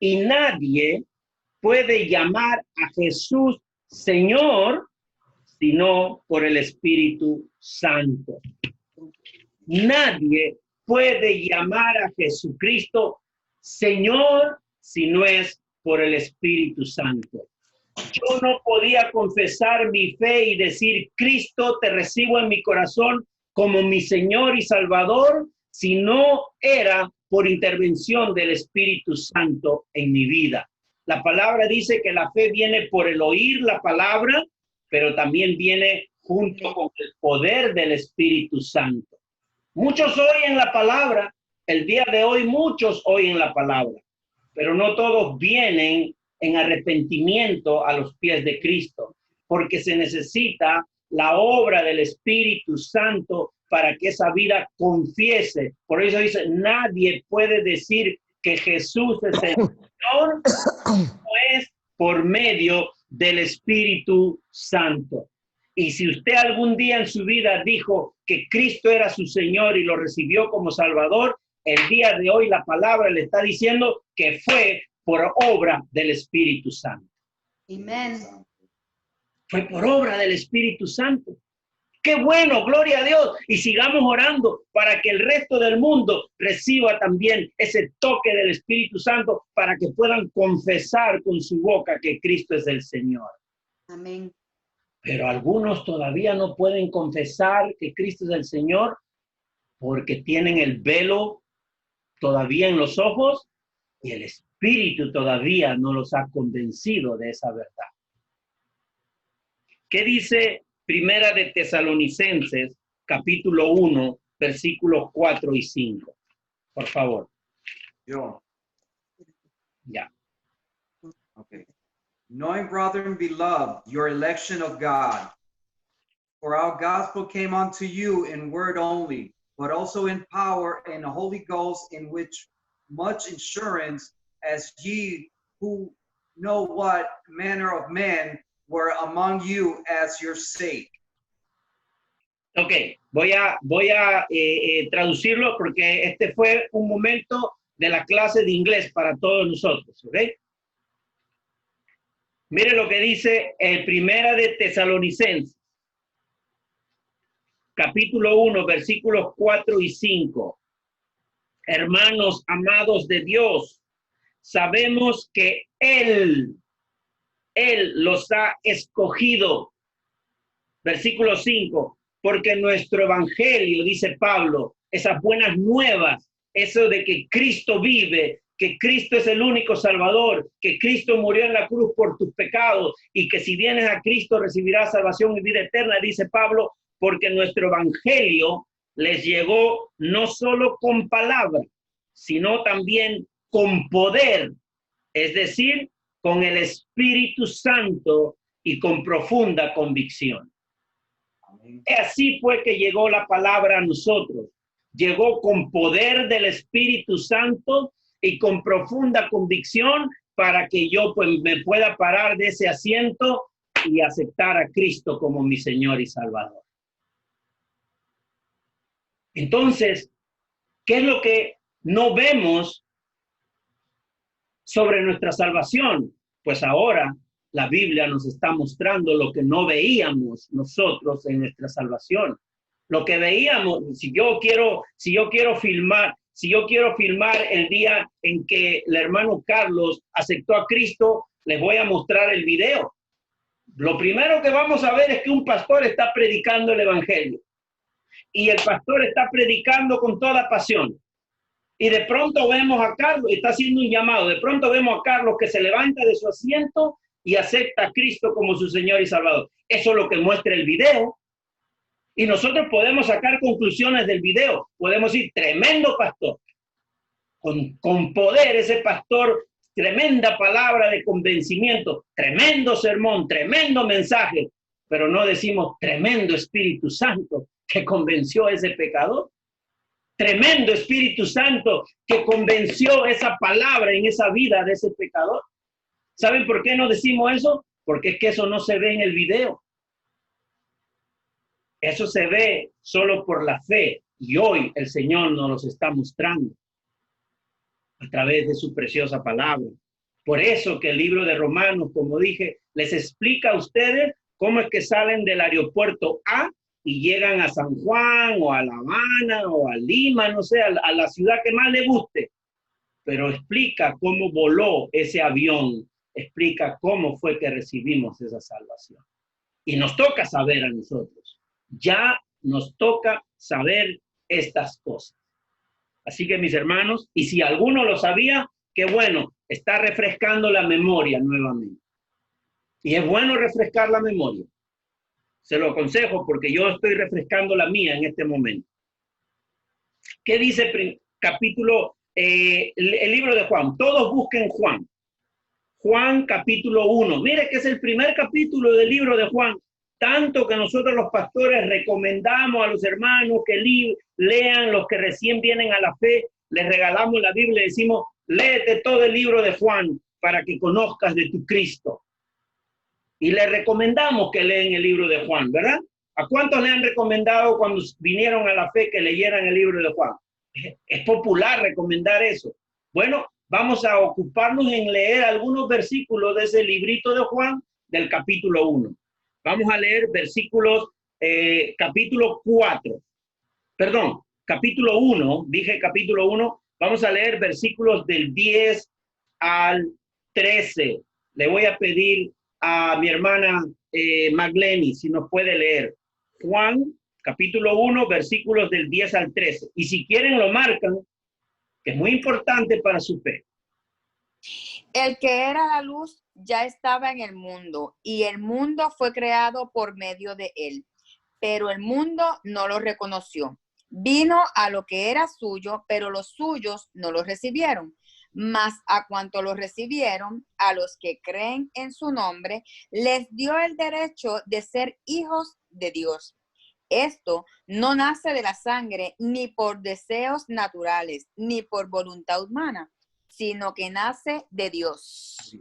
y nadie puede llamar a Jesús Señor, sino por el Espíritu Santo. Nadie puede llamar a Jesucristo Señor si no es por el Espíritu Santo. Yo no podía confesar mi fe y decir, Cristo, te recibo en mi corazón como mi Señor y Salvador, si no era por intervención del Espíritu Santo en mi vida. La palabra dice que la fe viene por el oír la palabra, pero también viene junto con el poder del Espíritu Santo. Muchos oyen la palabra, el día de hoy muchos oyen la palabra, pero no todos vienen en arrepentimiento a los pies de Cristo, porque se necesita la obra del Espíritu Santo para que esa vida confiese. Por eso dice, nadie puede decir que Jesús es el Señor, no es por medio del Espíritu Santo. Y si usted algún día en su vida dijo que Cristo era su Señor y lo recibió como Salvador, el día de hoy la palabra le está diciendo que fue por obra del Espíritu Santo. Amén. Fue por obra del Espíritu Santo. ¡Qué bueno! ¡Gloria a Dios! Y sigamos orando para que el resto del mundo reciba también ese toque del Espíritu Santo para que puedan confesar con su boca que Cristo es el Señor. Amén. Pero algunos todavía no pueden confesar que Cristo es el Señor porque tienen el velo todavía en los ojos y el Espíritu todavía no los ha convencido de esa verdad. ¿Qué dice Primera de Tesalonicenses, capítulo 1, versículos 4 y 5? Por favor. Yo. Ya. Okay. Knowing, brethren, beloved, your election of God, for our gospel came unto you in word only, but also in power and the Holy Ghost, in which much assurance, as ye who know what manner of men were among you as your sake. Ok, voy a traducirlo porque este fue un momento de la clase de inglés para todos nosotros, ¿ok? Mire lo que dice el Primera de Tesalonicenses, capítulo 1, versículos 4 y 5. Hermanos amados de Dios, sabemos que Él los ha escogido. Versículo 5, porque nuestro evangelio, dice Pablo, esas buenas nuevas, eso de que Cristo vive, que Cristo es el único Salvador, que Cristo murió en la cruz por tus pecados y que si vienes a Cristo recibirás salvación y vida eterna, dice Pablo, porque nuestro evangelio les llegó no solo con palabra, sino también con poder, es decir, con el Espíritu Santo y con profunda convicción. Así fue que llegó la palabra a nosotros. Llegó con poder del Espíritu Santo y con profunda convicción para que yo pues, me pueda parar de ese asiento y aceptar a Cristo como mi Señor y Salvador. Entonces, ¿qué es lo que no vemos sobre nuestra salvación? Pues ahora la Biblia nos está mostrando lo que no veíamos nosotros en nuestra salvación. Lo que veíamos, si yo quiero filmar el día en que el hermano Carlos aceptó a Cristo, les voy a mostrar el video. Lo primero que vamos a ver es que un pastor está predicando el evangelio. Y el pastor está predicando con toda pasión. Y de pronto vemos a Carlos, está haciendo un llamado, de pronto vemos a Carlos que se levanta de su asiento y acepta a Cristo como su Señor y Salvador. Eso es lo que muestra el video. Y nosotros podemos sacar conclusiones del video. Podemos decir, tremendo pastor. Con poder ese pastor, tremenda palabra de convencimiento, tremendo sermón, tremendo mensaje. Pero no decimos tremendo Espíritu Santo que convenció a ese pecador. Tremendo Espíritu Santo que convenció esa palabra en esa vida de ese pecador. ¿Saben por qué no decimos eso? Porque es que eso no se ve en el video. Eso se ve solo por la fe. Y hoy el Señor nos los está mostrando a través de su preciosa palabra. Por eso que el libro de Romanos, como dije, les explica a ustedes cómo es que salen del aeropuerto A y llegan a San Juan o a La Habana o a Lima, no sé, a la ciudad que más le guste. Pero explica cómo voló ese avión, explica cómo fue que recibimos esa salvación. Y nos toca saber a nosotros. Ya nos toca saber estas cosas. Así que mis hermanos, y si alguno lo sabía, qué bueno, está refrescando la memoria nuevamente. Y es bueno refrescar la memoria. Se lo aconsejo porque yo estoy refrescando la mía en este momento. ¿Qué dice el libro de Juan? Todos busquen Juan. Juan capítulo 1. Mire que es el primer capítulo del libro de Juan. Tanto que nosotros los pastores recomendamos a los hermanos que lean, los que recién vienen a la fe, les regalamos la Biblia y decimos, léete todo el libro de Juan para que conozcas de tu Cristo. Y les recomendamos que leen el libro de Juan, ¿verdad? ¿A cuántos le han recomendado cuando vinieron a la fe que leyeran el libro de Juan? Es popular recomendar eso. Bueno, vamos a ocuparnos en leer algunos versículos de ese librito de Juan del capítulo 1. Vamos a leer versículos, capítulo 4. Perdón, capítulo 1, dije capítulo 1. Vamos a leer versículos del 10 al 13. Le voy a pedir a mi hermana Magleni si nos puede leer. Juan, capítulo 1, versículos del 10 al 13. Y si quieren lo marcan, que es muy importante para su fe. El que era la luz ya estaba en el mundo, y el mundo fue creado por medio de él, pero el mundo no lo reconoció. Vino a lo que era suyo, pero los suyos no lo recibieron. Mas a cuanto lo recibieron, a los que creen en su nombre, les dio el derecho de ser hijos de Dios. Esto no nace de la sangre, ni por deseos naturales, ni por voluntad humana, sino que nace de Dios.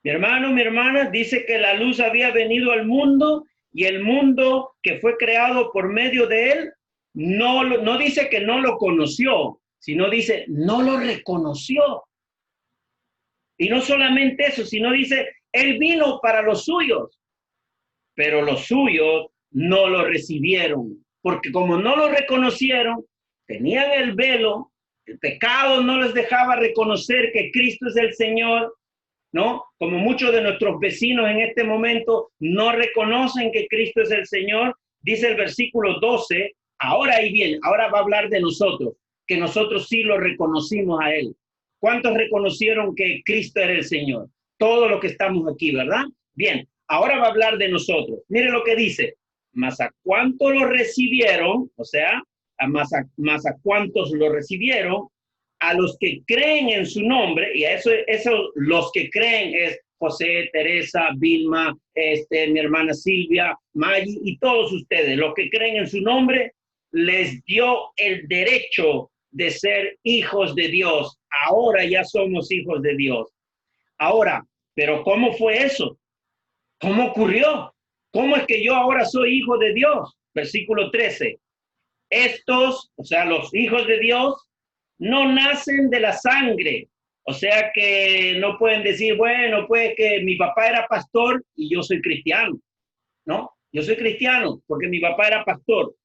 Mi hermano, mi hermana, dice que la luz había venido al mundo y el mundo que fue creado por medio de él, no dice que no lo conoció, sino dice, no lo reconoció. Y no solamente eso, sino dice, él vino para los suyos, pero los suyos no lo recibieron, porque como no lo reconocieron, tenían el velo, el pecado no les dejaba reconocer que Cristo es el Señor, ¿no? Como muchos de nuestros vecinos en este momento no reconocen que Cristo es el Señor, dice el versículo 12, ahora ahí viene, ahora va a hablar de nosotros, que nosotros sí lo reconocimos a Él. ¿Cuántos reconocieron que Cristo era el Señor? Todos los que estamos aquí, ¿verdad? Bien, ahora va a hablar de nosotros. Mire lo que dice, mas a cuántos lo recibieron, o sea, más a cuántos lo recibieron, a los que creen en su nombre, y eso los que creen es José, Teresa, Vilma, mi hermana Silvia, Maggie y todos ustedes, los que creen en su nombre, les dio el derecho de ser hijos de Dios. Ahora ya somos hijos de Dios. Ahora, ¿pero cómo fue eso? ¿Cómo ocurrió? ¿Cómo es que yo ahora soy hijo de Dios? Versículo 13. Estos, o sea, los hijos de Dios, no nacen de la sangre. O sea que no pueden decir, bueno, pues que mi papá era pastor y yo soy cristiano. No, yo soy cristiano porque mi papá era pastor.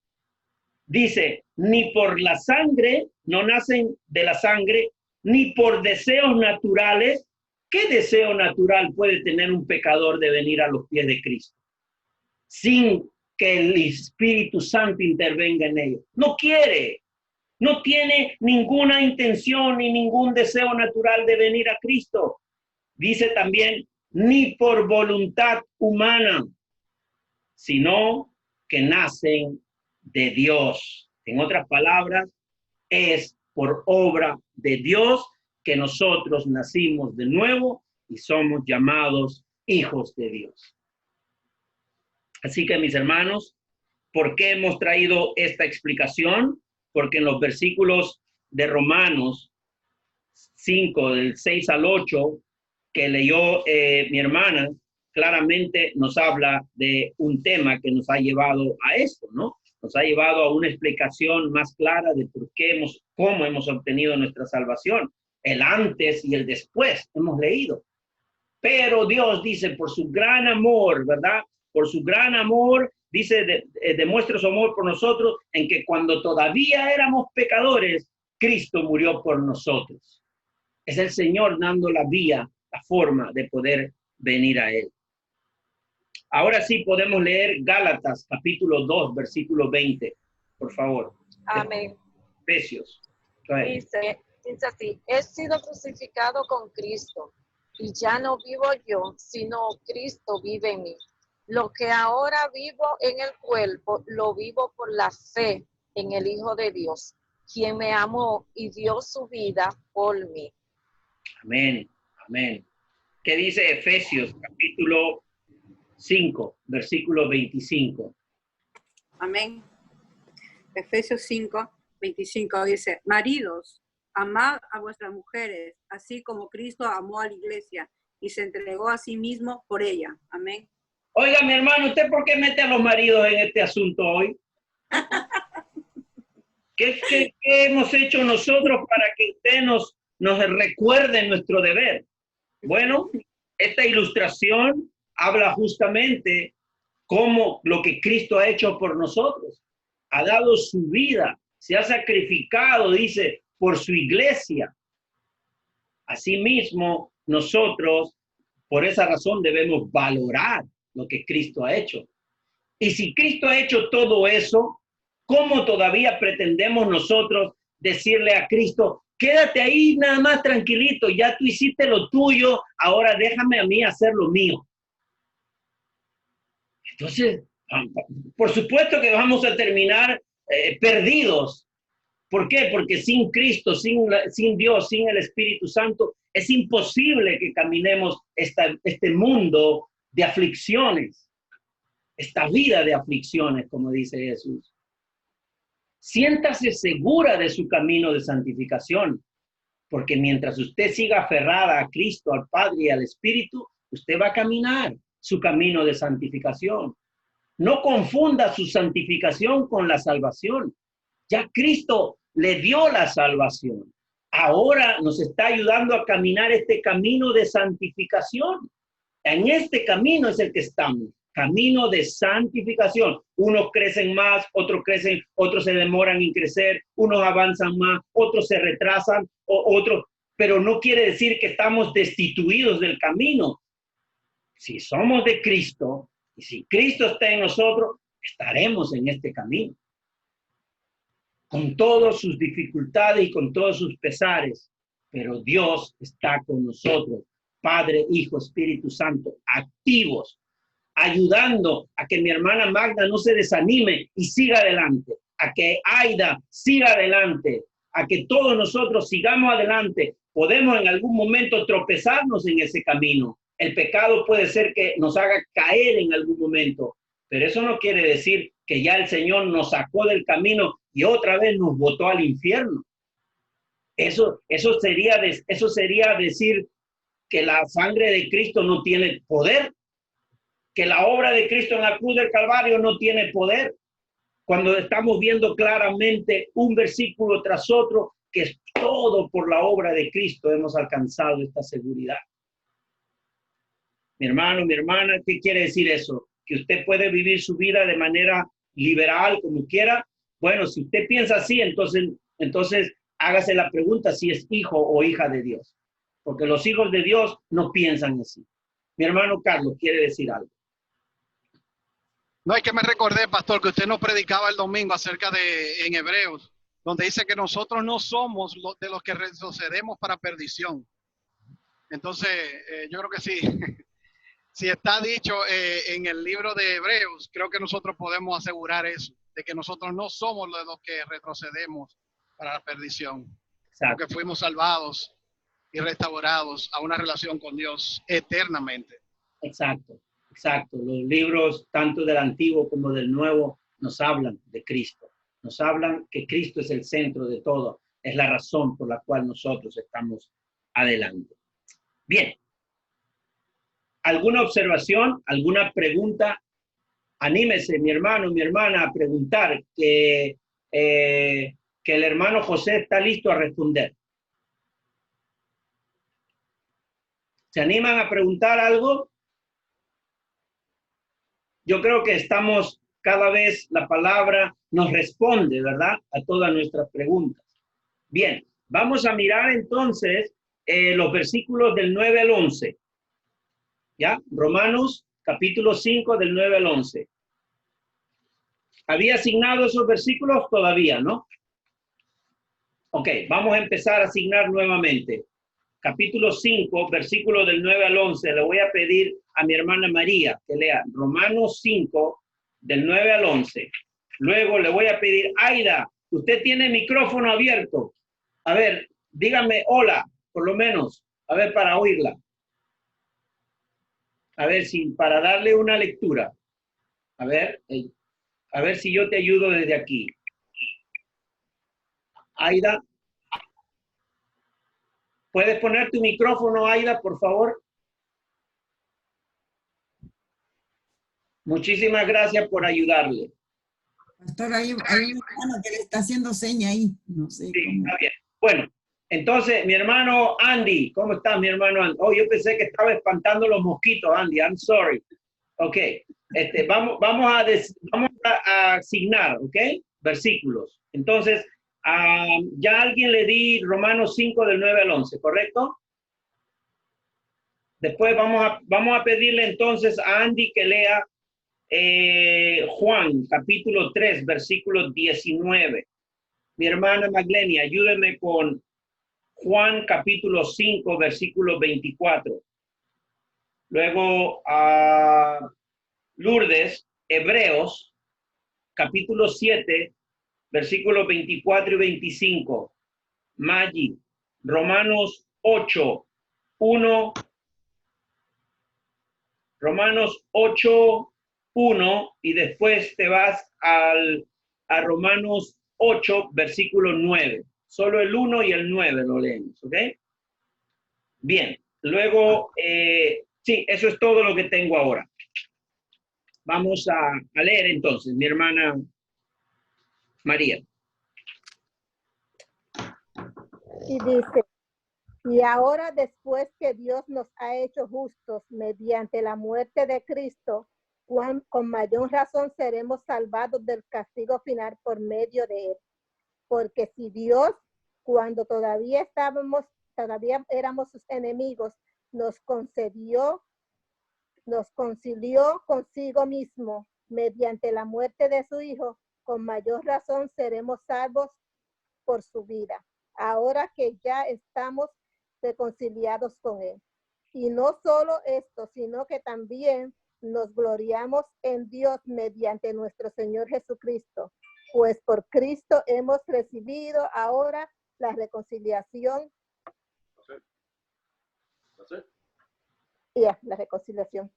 Dice, ni por la sangre, no nacen de la sangre, ni por deseos naturales. ¿Qué deseo natural puede tener un pecador de venir a los pies de Cristo? Sin que el Espíritu Santo intervenga en ellos. No quiere, no tiene ninguna intención ni ningún deseo natural de venir a Cristo. Dice también, ni por voluntad humana, sino que nacen de Dios. En otras palabras, es por obra de Dios que nosotros nacimos de nuevo y somos llamados hijos de Dios. Así que, mis hermanos, ¿por qué hemos traído esta explicación? Porque en los versículos de Romanos 5, del 6 al 8, que leyó mi hermana, claramente nos habla de un tema que nos ha llevado a esto, ¿no? Nos ha llevado a una explicación más clara de por qué cómo hemos obtenido nuestra salvación. El antes y el después hemos leído. Pero Dios dice, por su gran amor, ¿verdad? Por su gran amor, dice, demuestra su amor por nosotros en que cuando todavía éramos pecadores, Cristo murió por nosotros. Es el Señor dando la vía, la forma de poder venir a Él. Ahora sí podemos leer Gálatas, capítulo 2, versículo 20, por favor. Amén. Efesios. Dice así, he sido crucificado con Cristo, y ya no vivo yo, sino Cristo vive en mí. Lo que ahora vivo en el cuerpo, lo vivo por la fe en el Hijo de Dios, quien me amó y dio su vida por mí. Amén, amén. ¿Qué dice Efesios, capítulo 5, versículo 25? Amén. Efesios 5, 25 dice, maridos, amad a vuestras mujeres, así como Cristo amó a la iglesia y se entregó a sí mismo por ella. Amén. Oiga, mi hermano, ¿usted por qué mete a los maridos en este asunto hoy? ¿Qué hemos hecho nosotros para que usted nos recuerde nuestro deber? Bueno, esta ilustración habla justamente cómo lo que Cristo ha hecho por nosotros. Ha dado su vida, se ha sacrificado, dice, por su iglesia. Asimismo, nosotros, por esa razón, debemos valorar lo que Cristo ha hecho. Y si Cristo ha hecho todo eso, ¿cómo todavía pretendemos nosotros decirle a Cristo, quédate ahí nada más tranquilito, ya tú hiciste lo tuyo, ahora déjame a mí hacer lo mío? Entonces, por supuesto que vamos a terminar perdidos. ¿Por qué? Porque sin Cristo, sin Dios, sin el Espíritu Santo, es imposible que caminemos este mundo de aflicciones, esta vida de aflicciones, como dice Jesús. Siéntase segura de su camino de santificación, porque mientras usted siga aferrada a Cristo, al Padre y al Espíritu, usted va a caminar su camino de santificación. No confunda su santificación con la salvación. Ya Cristo le dio la salvación. Ahora nos está ayudando a caminar este camino de santificación. En este camino es el que estamos. Camino de santificación. Unos crecen más, otros crecen, otros se demoran en crecer, unos avanzan más, otros se retrasan, otros, pero no quiere decir que estamos destituidos del camino. Si somos de Cristo y si Cristo está en nosotros, estaremos en este camino. Con todas sus dificultades y con todos sus pesares, pero Dios está con nosotros, Padre, Hijo, Espíritu Santo, activos, ayudando a que mi hermana Magda no se desanime y siga adelante, a que Aida siga adelante, a que todos nosotros sigamos adelante. Podemos en algún momento tropezarnos en ese camino. El pecado puede ser que nos haga caer en algún momento, pero eso no quiere decir que ya el Señor nos sacó del camino y otra vez nos botó al infierno. Eso sería decir que la sangre de Cristo no tiene poder, que la obra de Cristo en la cruz del Calvario no tiene poder, cuando estamos viendo claramente un versículo tras otro que es todo por la obra de Cristo hemos alcanzado esta seguridad. Mi hermano, mi hermana, ¿qué quiere decir eso? Que usted puede vivir su vida de manera liberal, como quiera. Bueno, si usted piensa así, entonces hágase la pregunta si es hijo o hija de Dios. Porque los hijos de Dios no piensan así. Mi hermano Carlos quiere decir algo. No, es que me recordé, pastor, que usted nos predicaba el domingo acerca de, en Hebreos, donde dice que nosotros no somos de los que retrocedemos para perdición. Entonces, yo creo que sí. Si está dicho en el libro de Hebreos, creo que nosotros podemos asegurar eso, de que nosotros no somos de los que retrocedemos para la perdición, porque fuimos salvados y restaurados a una relación con Dios eternamente. Exacto, exacto. Los libros, tanto del Antiguo como del Nuevo, nos hablan de Cristo. Nos hablan que Cristo es el centro de todo. Es la razón por la cual nosotros estamos adelante. Bien. ¿Alguna observación? ¿Alguna pregunta? Anímese, mi hermano, mi hermana, a preguntar, que el hermano José está listo a responder. ¿Se animan a preguntar algo? Yo creo que estamos, cada vez la palabra nos responde, ¿verdad? A todas nuestras preguntas. Bien, vamos a mirar entonces los versículos del 9 al 11. ¿Ya? Romanos capítulo 5 del 9 al 11. ¿Había asignado esos versículos? Todavía, ¿no? Ok, vamos a empezar a asignar nuevamente. Capítulo 5, versículo del 9 al 11. Le voy a pedir a mi hermana María que lea Romanos 5 del 9 al 11. Luego le voy a pedir, Aida, usted tiene micrófono abierto. A ver, dígame hola, por lo menos. A ver, para oírla. A ver si, para darle una lectura. A ver si yo te ayudo desde aquí. Aida. ¿Puedes poner tu micrófono, Aida, por favor? Muchísimas gracias por ayudarle. Pastor, hay un hermano que le está haciendo seña ahí. No sé Sí, cómo. está bien. Bueno, entonces, mi hermano Andy, ¿cómo estás, mi hermano Andy? Oh, yo pensé que estaba espantando los mosquitos, Andy. I'm sorry. Ok. Vamos a asignar, ¿ok? Versículos. Entonces, ya alguien le di Romanos 5 del 9 al 11, ¿correcto? Después vamos a pedirle entonces a Andy que lea Juan, capítulo 3, versículo 19. Mi hermana Magleni, ayúdeme con Juan, capítulo 5, versículo 24. Luego, Lourdes, Hebreos, capítulo 7, versículos 24 y 25. Maggi, Romanos 8, 1. Romanos 8, 1, y después te vas a Romanos 8, versículo 9. Solo el 1 y el 9 lo leemos, ¿ok? Bien, luego, sí, eso es todo lo que tengo ahora. Vamos a leer entonces, mi hermana María. Y dice, y ahora después que Dios nos ha hecho justos mediante la muerte de Cristo, con mayor razón seremos salvados del castigo final por medio de él. Porque si Dios, cuando todavía éramos sus enemigos, nos concilió consigo mismo mediante la muerte de su Hijo, con mayor razón seremos salvos por su vida. Ahora que ya estamos reconciliados con él. Y no solo esto, sino que también nos gloriamos en Dios mediante nuestro Señor Jesucristo, pues por Cristo hemos recibido ahora la reconciliación. La reconciliación.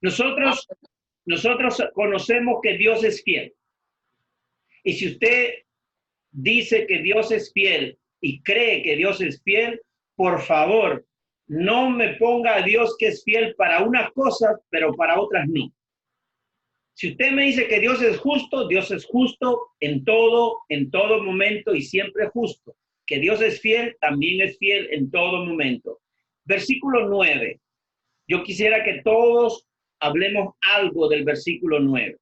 Nosotros conocemos que Dios es fiel. Y si usted dice que Dios es fiel y cree que Dios es fiel, por favor, no me ponga a Dios que es fiel para unas cosas, pero para otras no. Si usted me dice que Dios es justo en todo momento y siempre justo. Que Dios es fiel, también es fiel en todo momento. Versículo 9. Yo quisiera que todos hablemos algo del versículo 9.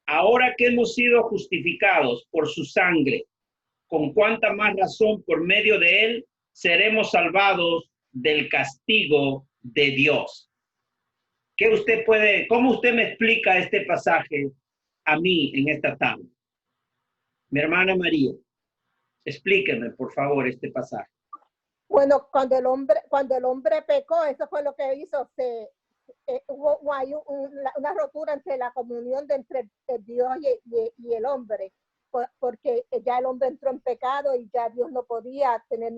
Ahora que hemos sido justificados por su sangre, con cuánta más razón por medio de él seremos salvados del castigo de Dios. ¿Cómo usted me explica este pasaje a mí en esta tarde? Mi hermana María, explíqueme por favor este pasaje. Bueno, cuando el hombre pecó, eso fue lo que hizo. Hubo una rotura entre la comunión entre Dios y el hombre, porque ya el hombre entró en pecado y ya Dios no podía tener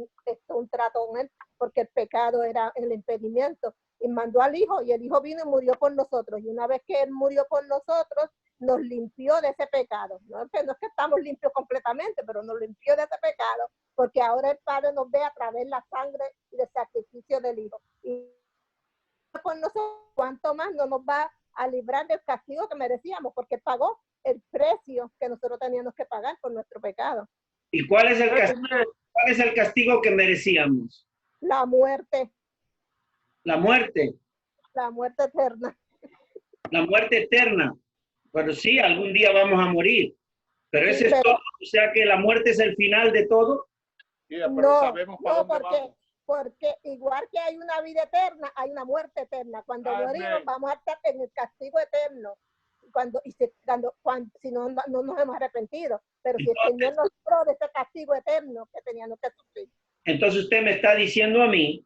un trato con él, porque el pecado era el impedimento. Y mandó al Hijo, y el Hijo vino y murió por nosotros. Y una vez que él murió por nosotros, nos limpió de ese pecado. No es que estamos limpios completamente, pero nos limpió de ese pecado, porque ahora el Padre nos ve a través de la sangre y del sacrificio del Hijo. Y por nosotros, ¿cuánto más no nos va a librar del castigo que merecíamos? Porque pagó el precio que nosotros teníamos que pagar por nuestro pecado. ¿Y cuál es el castigo que merecíamos? La muerte. La muerte. La muerte eterna. La muerte eterna. Pero sí, algún día vamos a morir. Pero ese es todo. O sea que la muerte es el final de todo. No, porque igual que hay una vida eterna, hay una muerte eterna. Cuando morimos vamos a estar en el castigo eterno. Si no nos hemos arrepentido. Pero si el Señor nos libró de ese castigo eterno que teníamos que sufrir. Entonces usted me está diciendo a mí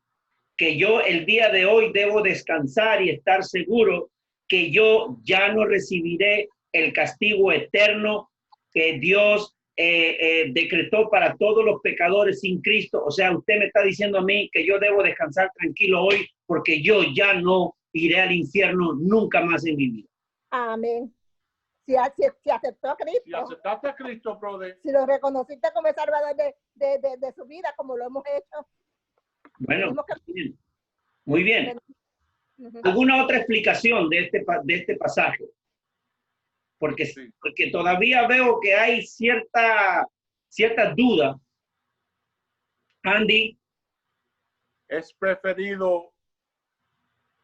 que yo el día de hoy debo descansar y estar seguro que yo ya no recibiré el castigo eterno que Dios decretó para todos los pecadores sin Cristo. O sea, usted me está diciendo a mí que yo debo descansar tranquilo hoy porque yo ya no iré al infierno nunca más en mi vida. Amén. Si aceptó a Cristo. Si aceptaste a Cristo, brother. Si lo reconociste como el salvador de su vida, como lo hemos hecho. Bueno, muy bien. ¿Alguna otra explicación de este pasaje? porque todavía veo que hay cierta duda. Andy. Es preferido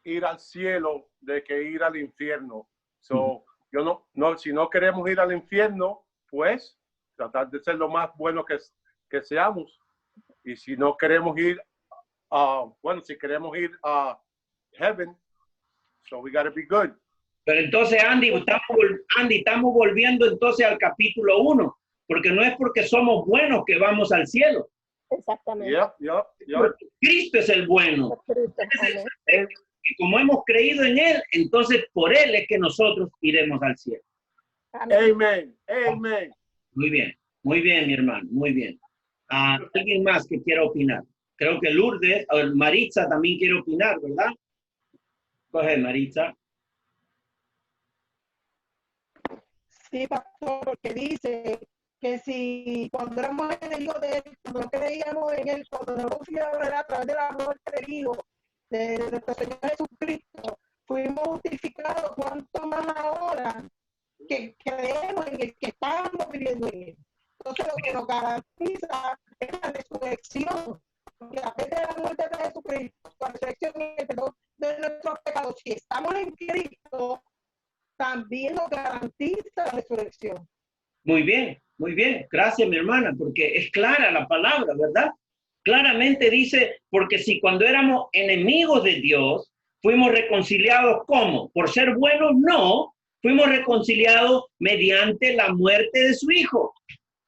ir al cielo de que ir al infierno. So, si no queremos ir al infierno, pues tratar de ser lo más bueno que seamos. Y si no queremos ir, si queremos ir a heaven, so we gotta be good. Pero entonces, Andy, estamos volviendo entonces al capítulo 1, porque no es porque somos buenos que vamos al cielo. Exactamente. Porque Cristo es el bueno. Y como hemos creído en Él, entonces por Él es que nosotros iremos al cielo. Amén. Amén. Muy bien, mi hermano, muy bien. ¿Alguien más que quiera opinar? Creo que Lourdes, o Maritza también quiere opinar, ¿verdad? Coge, Maritza. Sí, pastor, porque dice que si cuando éramos enemigos de él, cuando no creíamos en él, cuando no confiábamos a través de la muerte del Hijo de nuestro Señor Jesucristo, fuimos justificados, cuanto más ahora que creemos en el que estamos viviendo en él. Entonces lo que nos garantiza es la resurrección, porque a través de la muerte de Jesucristo, la resurrección y el perdón de nuestros pecados, si estamos en Cristo, también nos garantiza la resurrección. Muy bien, gracias mi hermana, porque es clara la palabra, ¿verdad? Claramente dice, porque si cuando éramos enemigos de Dios, fuimos reconciliados, ¿cómo? ¿Por ser buenos? No, fuimos reconciliados mediante la muerte de su Hijo.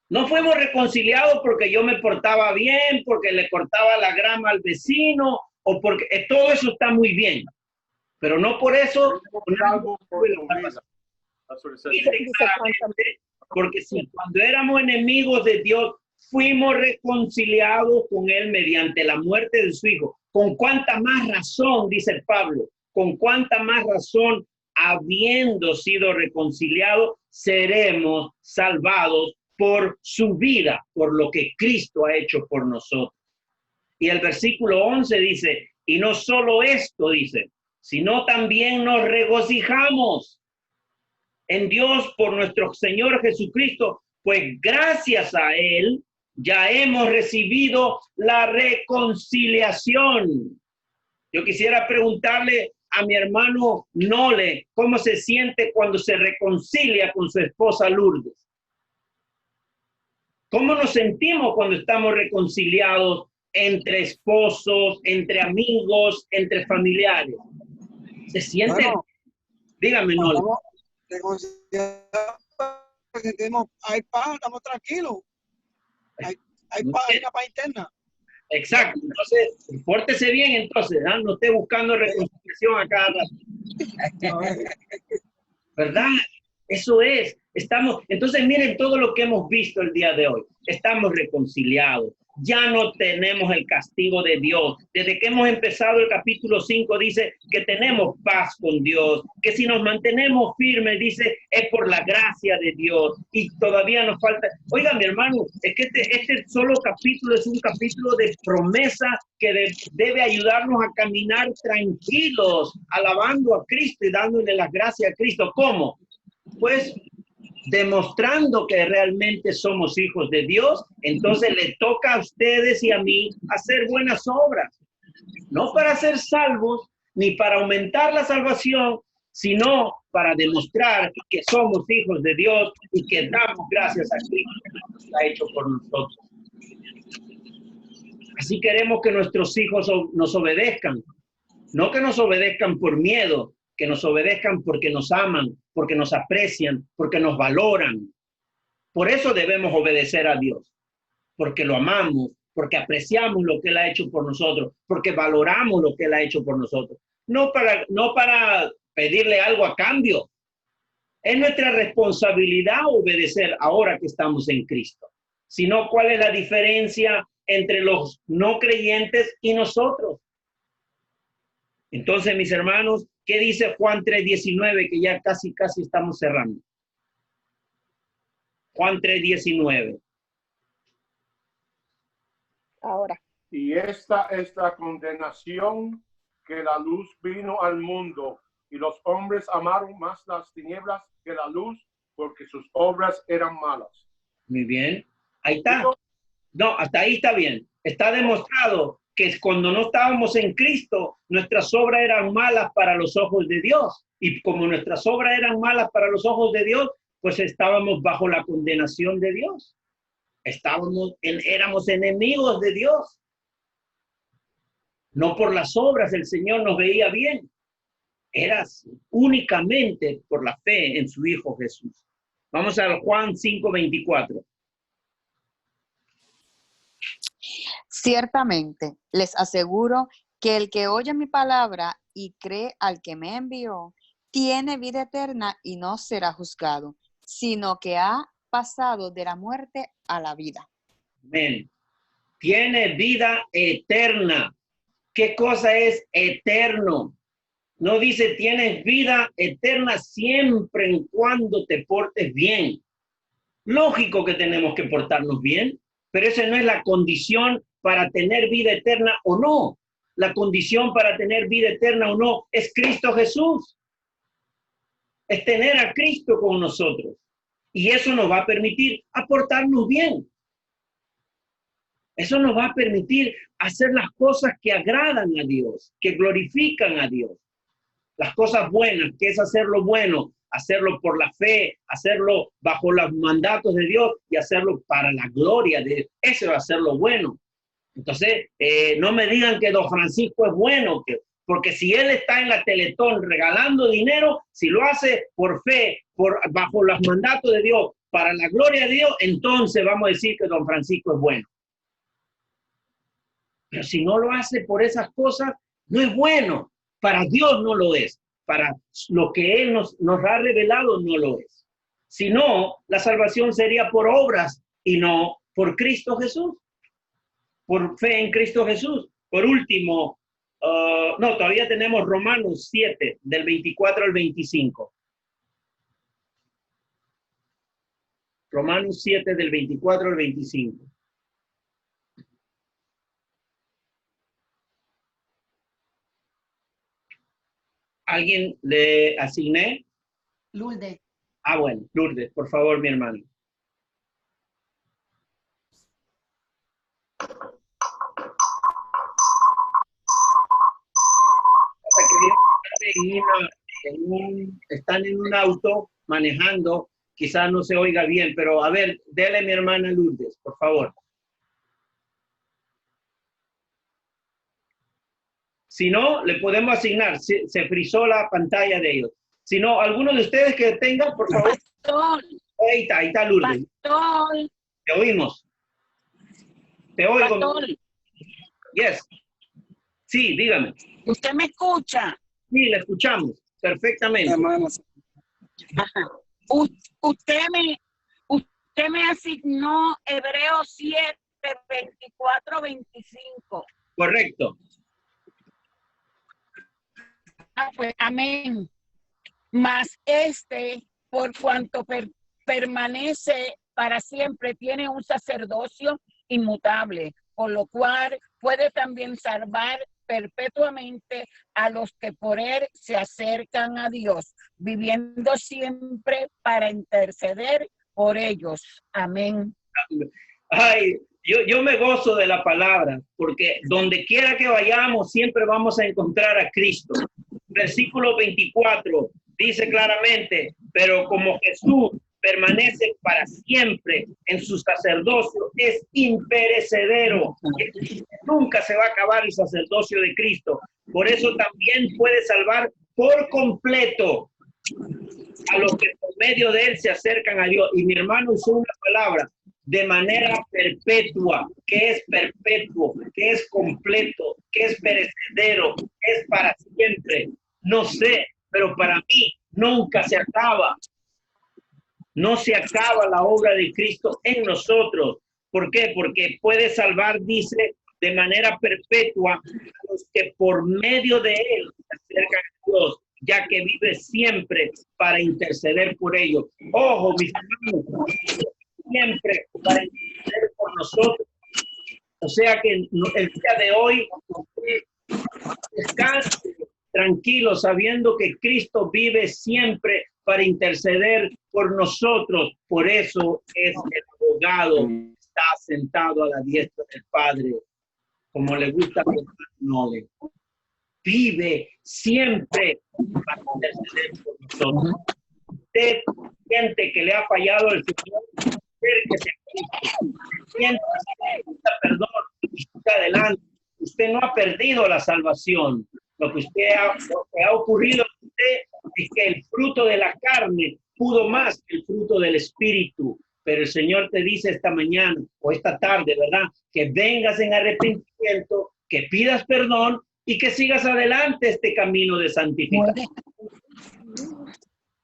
No fuimos reconciliados porque yo me portaba bien, porque le cortaba la grama al vecino, o porque todo eso está muy bien, pero no por eso. Porque si cuando éramos enemigos de Dios, fuimos reconciliados con Él mediante la muerte de su Hijo. ¿Con cuánta más razón, dice Pablo, con cuánta más razón, habiendo sido reconciliados, seremos salvados por su vida, por lo que Cristo ha hecho por nosotros? Y el versículo 11 dice, y no solo esto, dice, sino también nos regocijamos en Dios por nuestro Señor Jesucristo, pues gracias a Él ya hemos recibido la reconciliación. Yo quisiera preguntarle a mi hermano Nole, ¿cómo se siente cuando se reconcilia con su esposa Lourdes? ¿Cómo nos sentimos cuando estamos reconciliados entre esposos, entre amigos, entre familiares? ¿Se siente? Bueno, dígame, Nole. Hay paz, estamos tranquilos. Hay paz, hay una paz interna. Exacto. Entonces, pórtese bien entonces, ¿eh? No esté buscando reconciliación a cada rato. ¿Verdad? Eso es. Entonces miren todo lo que hemos visto el día de hoy. Estamos reconciliados. Ya no tenemos el castigo de Dios. Desde que hemos empezado el capítulo 5 dice que tenemos paz con Dios, que si nos mantenemos firmes, dice, es por la gracia de Dios. Y todavía nos falta. Oiga, mi hermano, es que este solo capítulo es un capítulo de promesa que debe ayudarnos a caminar tranquilos, alabando a Cristo y dándole las gracias a Cristo. ¿Cómo? Pues demostrando que realmente somos hijos de Dios. Entonces le toca a ustedes y a mí hacer buenas obras, no para ser salvos ni para aumentar la salvación, sino para demostrar que somos hijos de Dios y que damos gracias a Cristo que lo ha hecho por nosotros. Así queremos que nuestros hijos nos obedezcan, no que nos obedezcan por miedo, que nos obedezcan porque nos aman, porque nos aprecian, porque nos valoran. Por eso debemos obedecer a Dios, porque lo amamos, porque apreciamos lo que Él ha hecho por nosotros, porque valoramos lo que Él ha hecho por nosotros. No para pedirle algo a cambio. Es nuestra responsabilidad obedecer ahora que estamos en Cristo. Sino, ¿cuál es la diferencia entre los no creyentes y nosotros? Entonces, mis hermanos, ¿qué dice Juan 3:19? Que ya casi estamos cerrando. Juan 3:19. Ahora. Y esta es la condenación, que la luz vino al mundo, y los hombres amaron más las tinieblas que la luz, porque sus obras eran malas. Muy bien. Ahí está. No, hasta ahí está bien. Está demostrado que cuando no estábamos en Cristo, nuestras obras eran malas para los ojos de Dios. Y como nuestras obras eran malas para los ojos de Dios, pues estábamos bajo la condenación de Dios. Éramos enemigos de Dios. No por las obras el Señor nos veía bien. Era únicamente por la fe en su Hijo Jesús. Vamos a Juan 5:24. Ciertamente, les aseguro que el que oye mi palabra y cree al que me envió, tiene vida eterna y no será juzgado, sino que ha pasado de la muerte a la vida. Amén. Tiene vida eterna. ¿Qué cosa es eterno? No dice tienes vida eterna siempre en cuando te portes bien. Lógico que tenemos que portarnos bien, pero esa no es la condición para tener vida eterna o no. La condición para tener vida eterna o no es Cristo Jesús. Es tener a Cristo con nosotros. Y eso nos va a permitir portarnos bien. Eso nos va a permitir hacer las cosas que agradan a Dios, que glorifican a Dios. Las cosas buenas, que es hacer lo bueno, hacerlo por la fe, hacerlo bajo los mandatos de Dios y hacerlo para la gloria de Dios. Eso va a ser lo bueno. Entonces, no me digan que don Francisco es bueno, porque si él está en la Teletón regalando dinero, si lo hace por fe, bajo los mandatos de Dios, para la gloria de Dios, entonces vamos a decir que don Francisco es bueno. Pero si no lo hace por esas cosas, no es bueno. Para Dios no lo es. Para lo que Él nos ha revelado no lo es. Si no, la salvación sería por obras y no por Cristo Jesús. Por fe en Cristo Jesús. Por último, todavía tenemos Romanos 7, del 24 al 25. Romanos 7, del 24 al 25. ¿Alguien le asigné? Lourdes. Bueno, Lourdes, por favor, mi hermano. Están en un auto manejando, quizás no se oiga bien, pero a ver, dele a mi hermana Lourdes, por favor. Si no, le podemos asignar. Se frizó la pantalla de ellos. Si no, alguno de ustedes que tengan, por favor. Pastor. Ahí está Lourdes. Pastor. Te oímos. Te oigo. Pastor. Yes. Sí, dígame. ¿Usted me escucha? Sí, le escuchamos perfectamente. Ajá. Usted me asignó Hebreos 7, 24, 25. Correcto. Pues, amén. Mas por cuanto permanece para siempre, tiene un sacerdocio inmutable, por lo cual puede también salvar perpetuamente a los que por él se acercan a Dios, viviendo siempre para interceder por ellos. Amén. Ay, yo me gozo de la palabra, porque donde quiera que vayamos, siempre vamos a encontrar a Cristo. Versículo 24 dice claramente, pero como Jesús permanece para siempre en su sacerdocio, es imperecedero. Nunca se va a acabar el sacerdocio de Cristo. Por eso también puede salvar por completo a los que por medio de él se acercan a Dios. Y mi hermano usó una palabra, de manera perpetua. ¿Qué es perpetuo? ¿Qué es completo? ¿Qué es perecedero? ¿Qué es para siempre? No sé, pero para mí nunca se acaba. No se acaba la obra de Cristo en nosotros. ¿Por qué? Porque puede salvar, dice, de manera perpetua a los que por medio de él se acercan a Dios, ya que vive siempre para interceder por ellos. Ojo, mis hermanos, siempre para interceder por nosotros. O sea que el día de hoy descanse tranquilo, sabiendo que Cristo vive siempre para interceder por nosotros. Por eso es el abogado que está sentado a la diestra del Padre, como le gusta llamarle. Vive siempre para interceder por nosotros. Usted siente que le ha fallado el Señor, acérquese a Cristo. Siente que necesita perdón y siga adelante. Usted no ha perdido la salvación. Lo que ha ocurrido en usted es que el fruto de la carne pudo más que el fruto del Espíritu. Pero el Señor te dice esta mañana o esta tarde, ¿verdad? Que vengas en arrepentimiento, que pidas perdón y que sigas adelante este camino de santificación.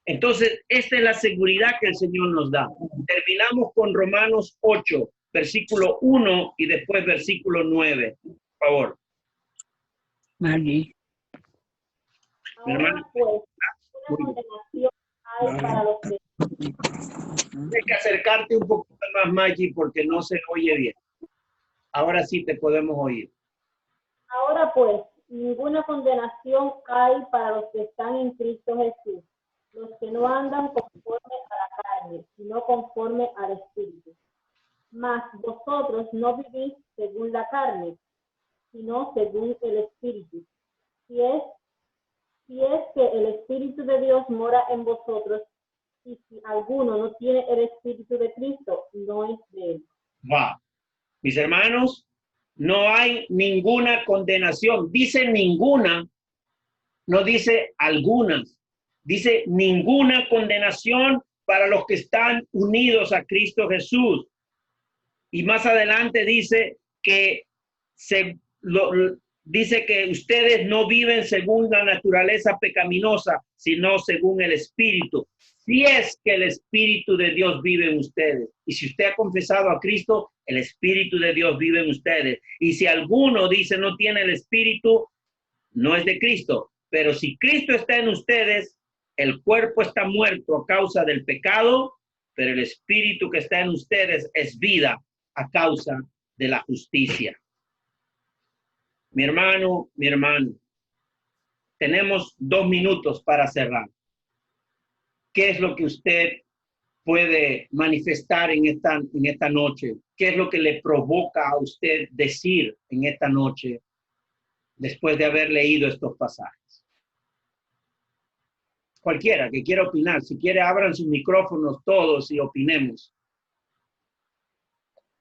Entonces, esta es la seguridad que el Señor nos da. Terminamos con Romanos 8, versículo 1 y después versículo 9. Por favor. Maggie. Mi hermano. Pues, una condenación hay para los que... Tienes que acercarte un poquito más, Maggie, porque no se oye bien. Ahora sí te podemos oír. Ahora pues, ninguna condenación hay para los que están en Cristo Jesús, los que no andan conforme a la carne, sino conforme al Espíritu. Mas vosotros no vivís según la carne, sino según el Espíritu. Si es que el Espíritu de Dios mora en vosotros, y si alguno no tiene el Espíritu de Cristo, no es de él. Va. Mis hermanos, no hay ninguna condenación. Dice ninguna, no dice algunas. Dice ninguna condenación para los que están unidos a Cristo Jesús. Y más adelante dice que dice que ustedes no viven según la naturaleza pecaminosa, sino según el Espíritu. Si es que el Espíritu de Dios vive en ustedes. Y si usted ha confesado a Cristo, el Espíritu de Dios vive en ustedes. Y si alguno dice no tiene el Espíritu, no es de Cristo. Pero si Cristo está en ustedes, el cuerpo está muerto a causa del pecado, pero el Espíritu que está en ustedes es vida a causa de la justicia. Mi hermano, tenemos 2 minutos para cerrar. ¿Qué es lo que usted puede manifestar en esta noche? ¿Qué es lo que le provoca a usted decir en esta noche después de haber leído estos pasajes? Cualquiera que quiera opinar, si quiere abran sus micrófonos todos y opinemos.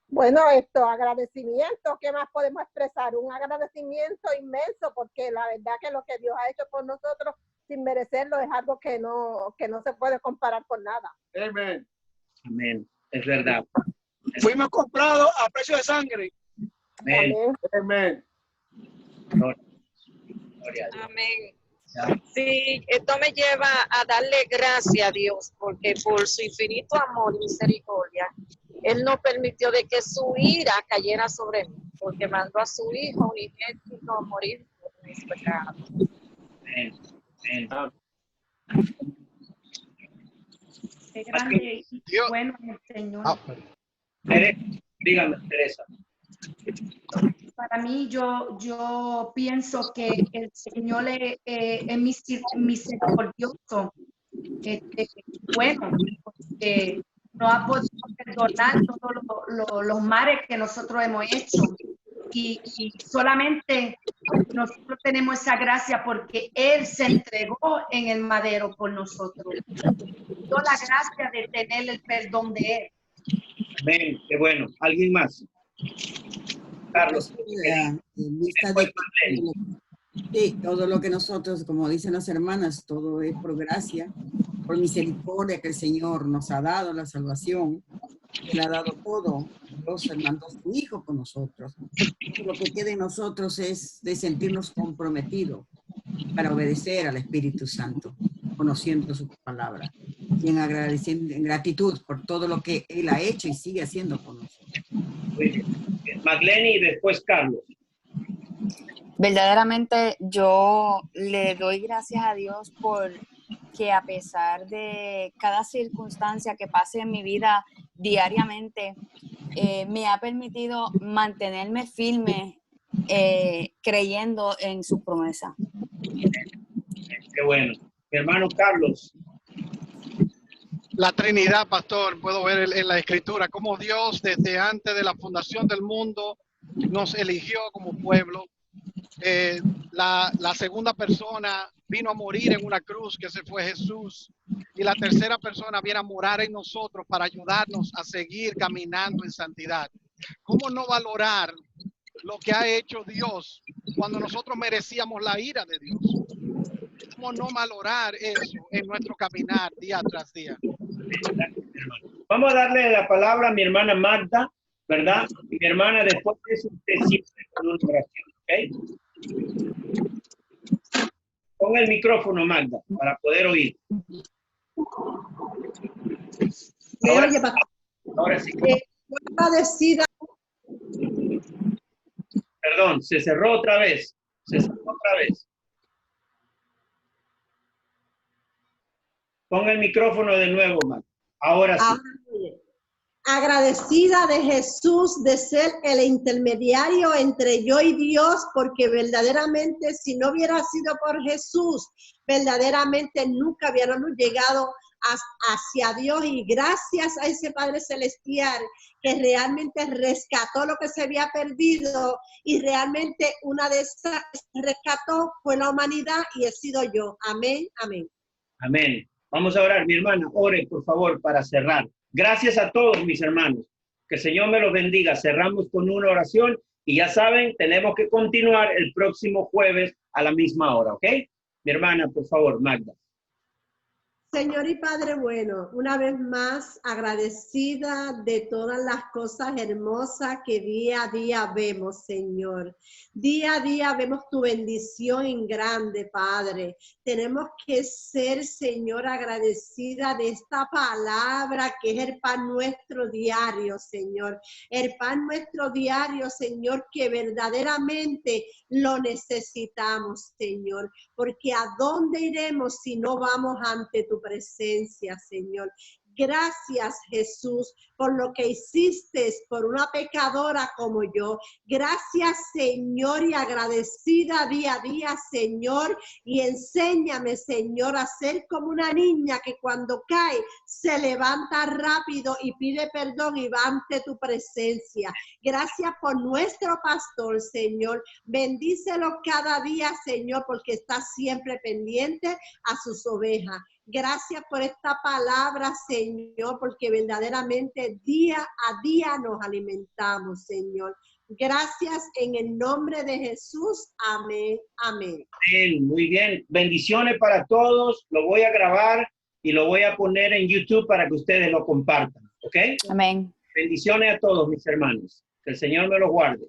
Bueno, agradecimiento, ¿qué más podemos expresar? Un agradecimiento inmenso, porque la verdad que lo que Dios ha hecho por nosotros sin merecerlo es algo que no se puede comparar con nada. Amén. Amén. Es verdad. Fuimos comprados a precio de sangre. Amén. Amén. Gloria a Dios. Amén. Sí, esto me lleva a darle gracias a Dios, porque por su infinito amor y misericordia, Él no permitió de que su ira cayera sobre mí, porque mandó a su Hijo unigénito a morir por mis pecados. Amén. Qué grande y bueno el Señor. Dígame, Teresa. Para mí, yo pienso que el Señor es misericordioso, bueno, porque nos ha podido perdonar todos los males que nosotros hemos hecho. Y solamente nosotros tenemos esa gracia porque Él se entregó en el madero por nosotros. Toda la gracia de tener el perdón de Él. Amén, qué bueno. ¿Alguien más? Carlos. Sí, todo lo que nosotros, como dicen las hermanas, todo es por gracia, por misericordia que el Señor nos ha dado la salvación. Él ha dado todo. Dios mandó a su Hijo con nosotros. Lo que queda en nosotros es de sentirnos comprometidos para obedecer al Espíritu Santo, conociendo su palabra y en gratitud por todo lo que Él ha hecho y sigue haciendo por nosotros. Muy bien. Magleni y después Carlos. Verdaderamente yo le doy gracias a Dios por que a pesar de cada circunstancia que pase en mi vida diariamente, me ha permitido mantenerme firme creyendo en su promesa. Qué bueno. Mi hermano Carlos. La Trinidad, pastor, puedo ver en la Escritura cómo Dios desde antes de la fundación del mundo nos eligió como pueblo. La segunda persona vino a morir en una cruz, que se fue Jesús, y la tercera persona viene a morar en nosotros para ayudarnos a seguir caminando en santidad. ¿Cómo no valorar lo que ha hecho Dios cuando nosotros merecíamos la ira de Dios? ¿Cómo no valorar eso en nuestro caminar día tras día? Vamos a darle la palabra a mi hermana Magda, ¿verdad? Y mi hermana, después de eso, usted siempre con una oración, ¿ok? Pon el micrófono, Magda, para poder oír. Ahora sí. Perdón, se cerró otra vez. Se cerró otra vez. Pon el micrófono de nuevo, Magda. Ahora sí. Agradecida de Jesús de ser el intermediario entre yo y Dios, porque verdaderamente si no hubiera sido por Jesús, verdaderamente nunca hubiéramos llegado hacia Dios, y gracias a ese Padre Celestial que realmente rescató lo que se había perdido, y realmente una de esas que rescató fue la humanidad y he sido yo. Amén, amén. Amén. Vamos a orar, mi hermana, ore por favor para cerrar. Gracias a todos mis hermanos. Que el Señor me los bendiga. Cerramos con una oración y ya saben, tenemos que continuar el próximo jueves a la misma hora, ¿ok? Mi hermana, por favor, Magda. Señor y Padre bueno, una vez más agradecida de todas las cosas hermosas que día a día vemos, Señor. Día a día vemos tu bendición en grande, Padre. Tenemos que ser, Señor, agradecida de esta palabra que es el pan nuestro diario, Señor. El pan nuestro diario, Señor, que verdaderamente lo necesitamos, Señor. Porque ¿a dónde iremos si no vamos ante tu presencia, Señor? Gracias, Jesús, por lo que hiciste por una pecadora como yo. Gracias, Señor, y agradecida día a día, Señor. Y enséñame, Señor, a ser como una niña que cuando cae se levanta rápido y pide perdón y va ante tu presencia. Gracias por nuestro pastor, Señor. Bendícelo cada día, Señor, porque está siempre pendiente a sus ovejas. Gracias por esta palabra, Señor, porque verdaderamente día a día nos alimentamos, Señor. Gracias en el nombre de Jesús. Amén. Amén. Bien, muy bien. Bendiciones para todos. Lo voy a grabar y lo voy a poner en YouTube para que ustedes lo compartan. ¿Ok? Amén. Bendiciones a todos mis hermanos. Que el Señor me los guarde.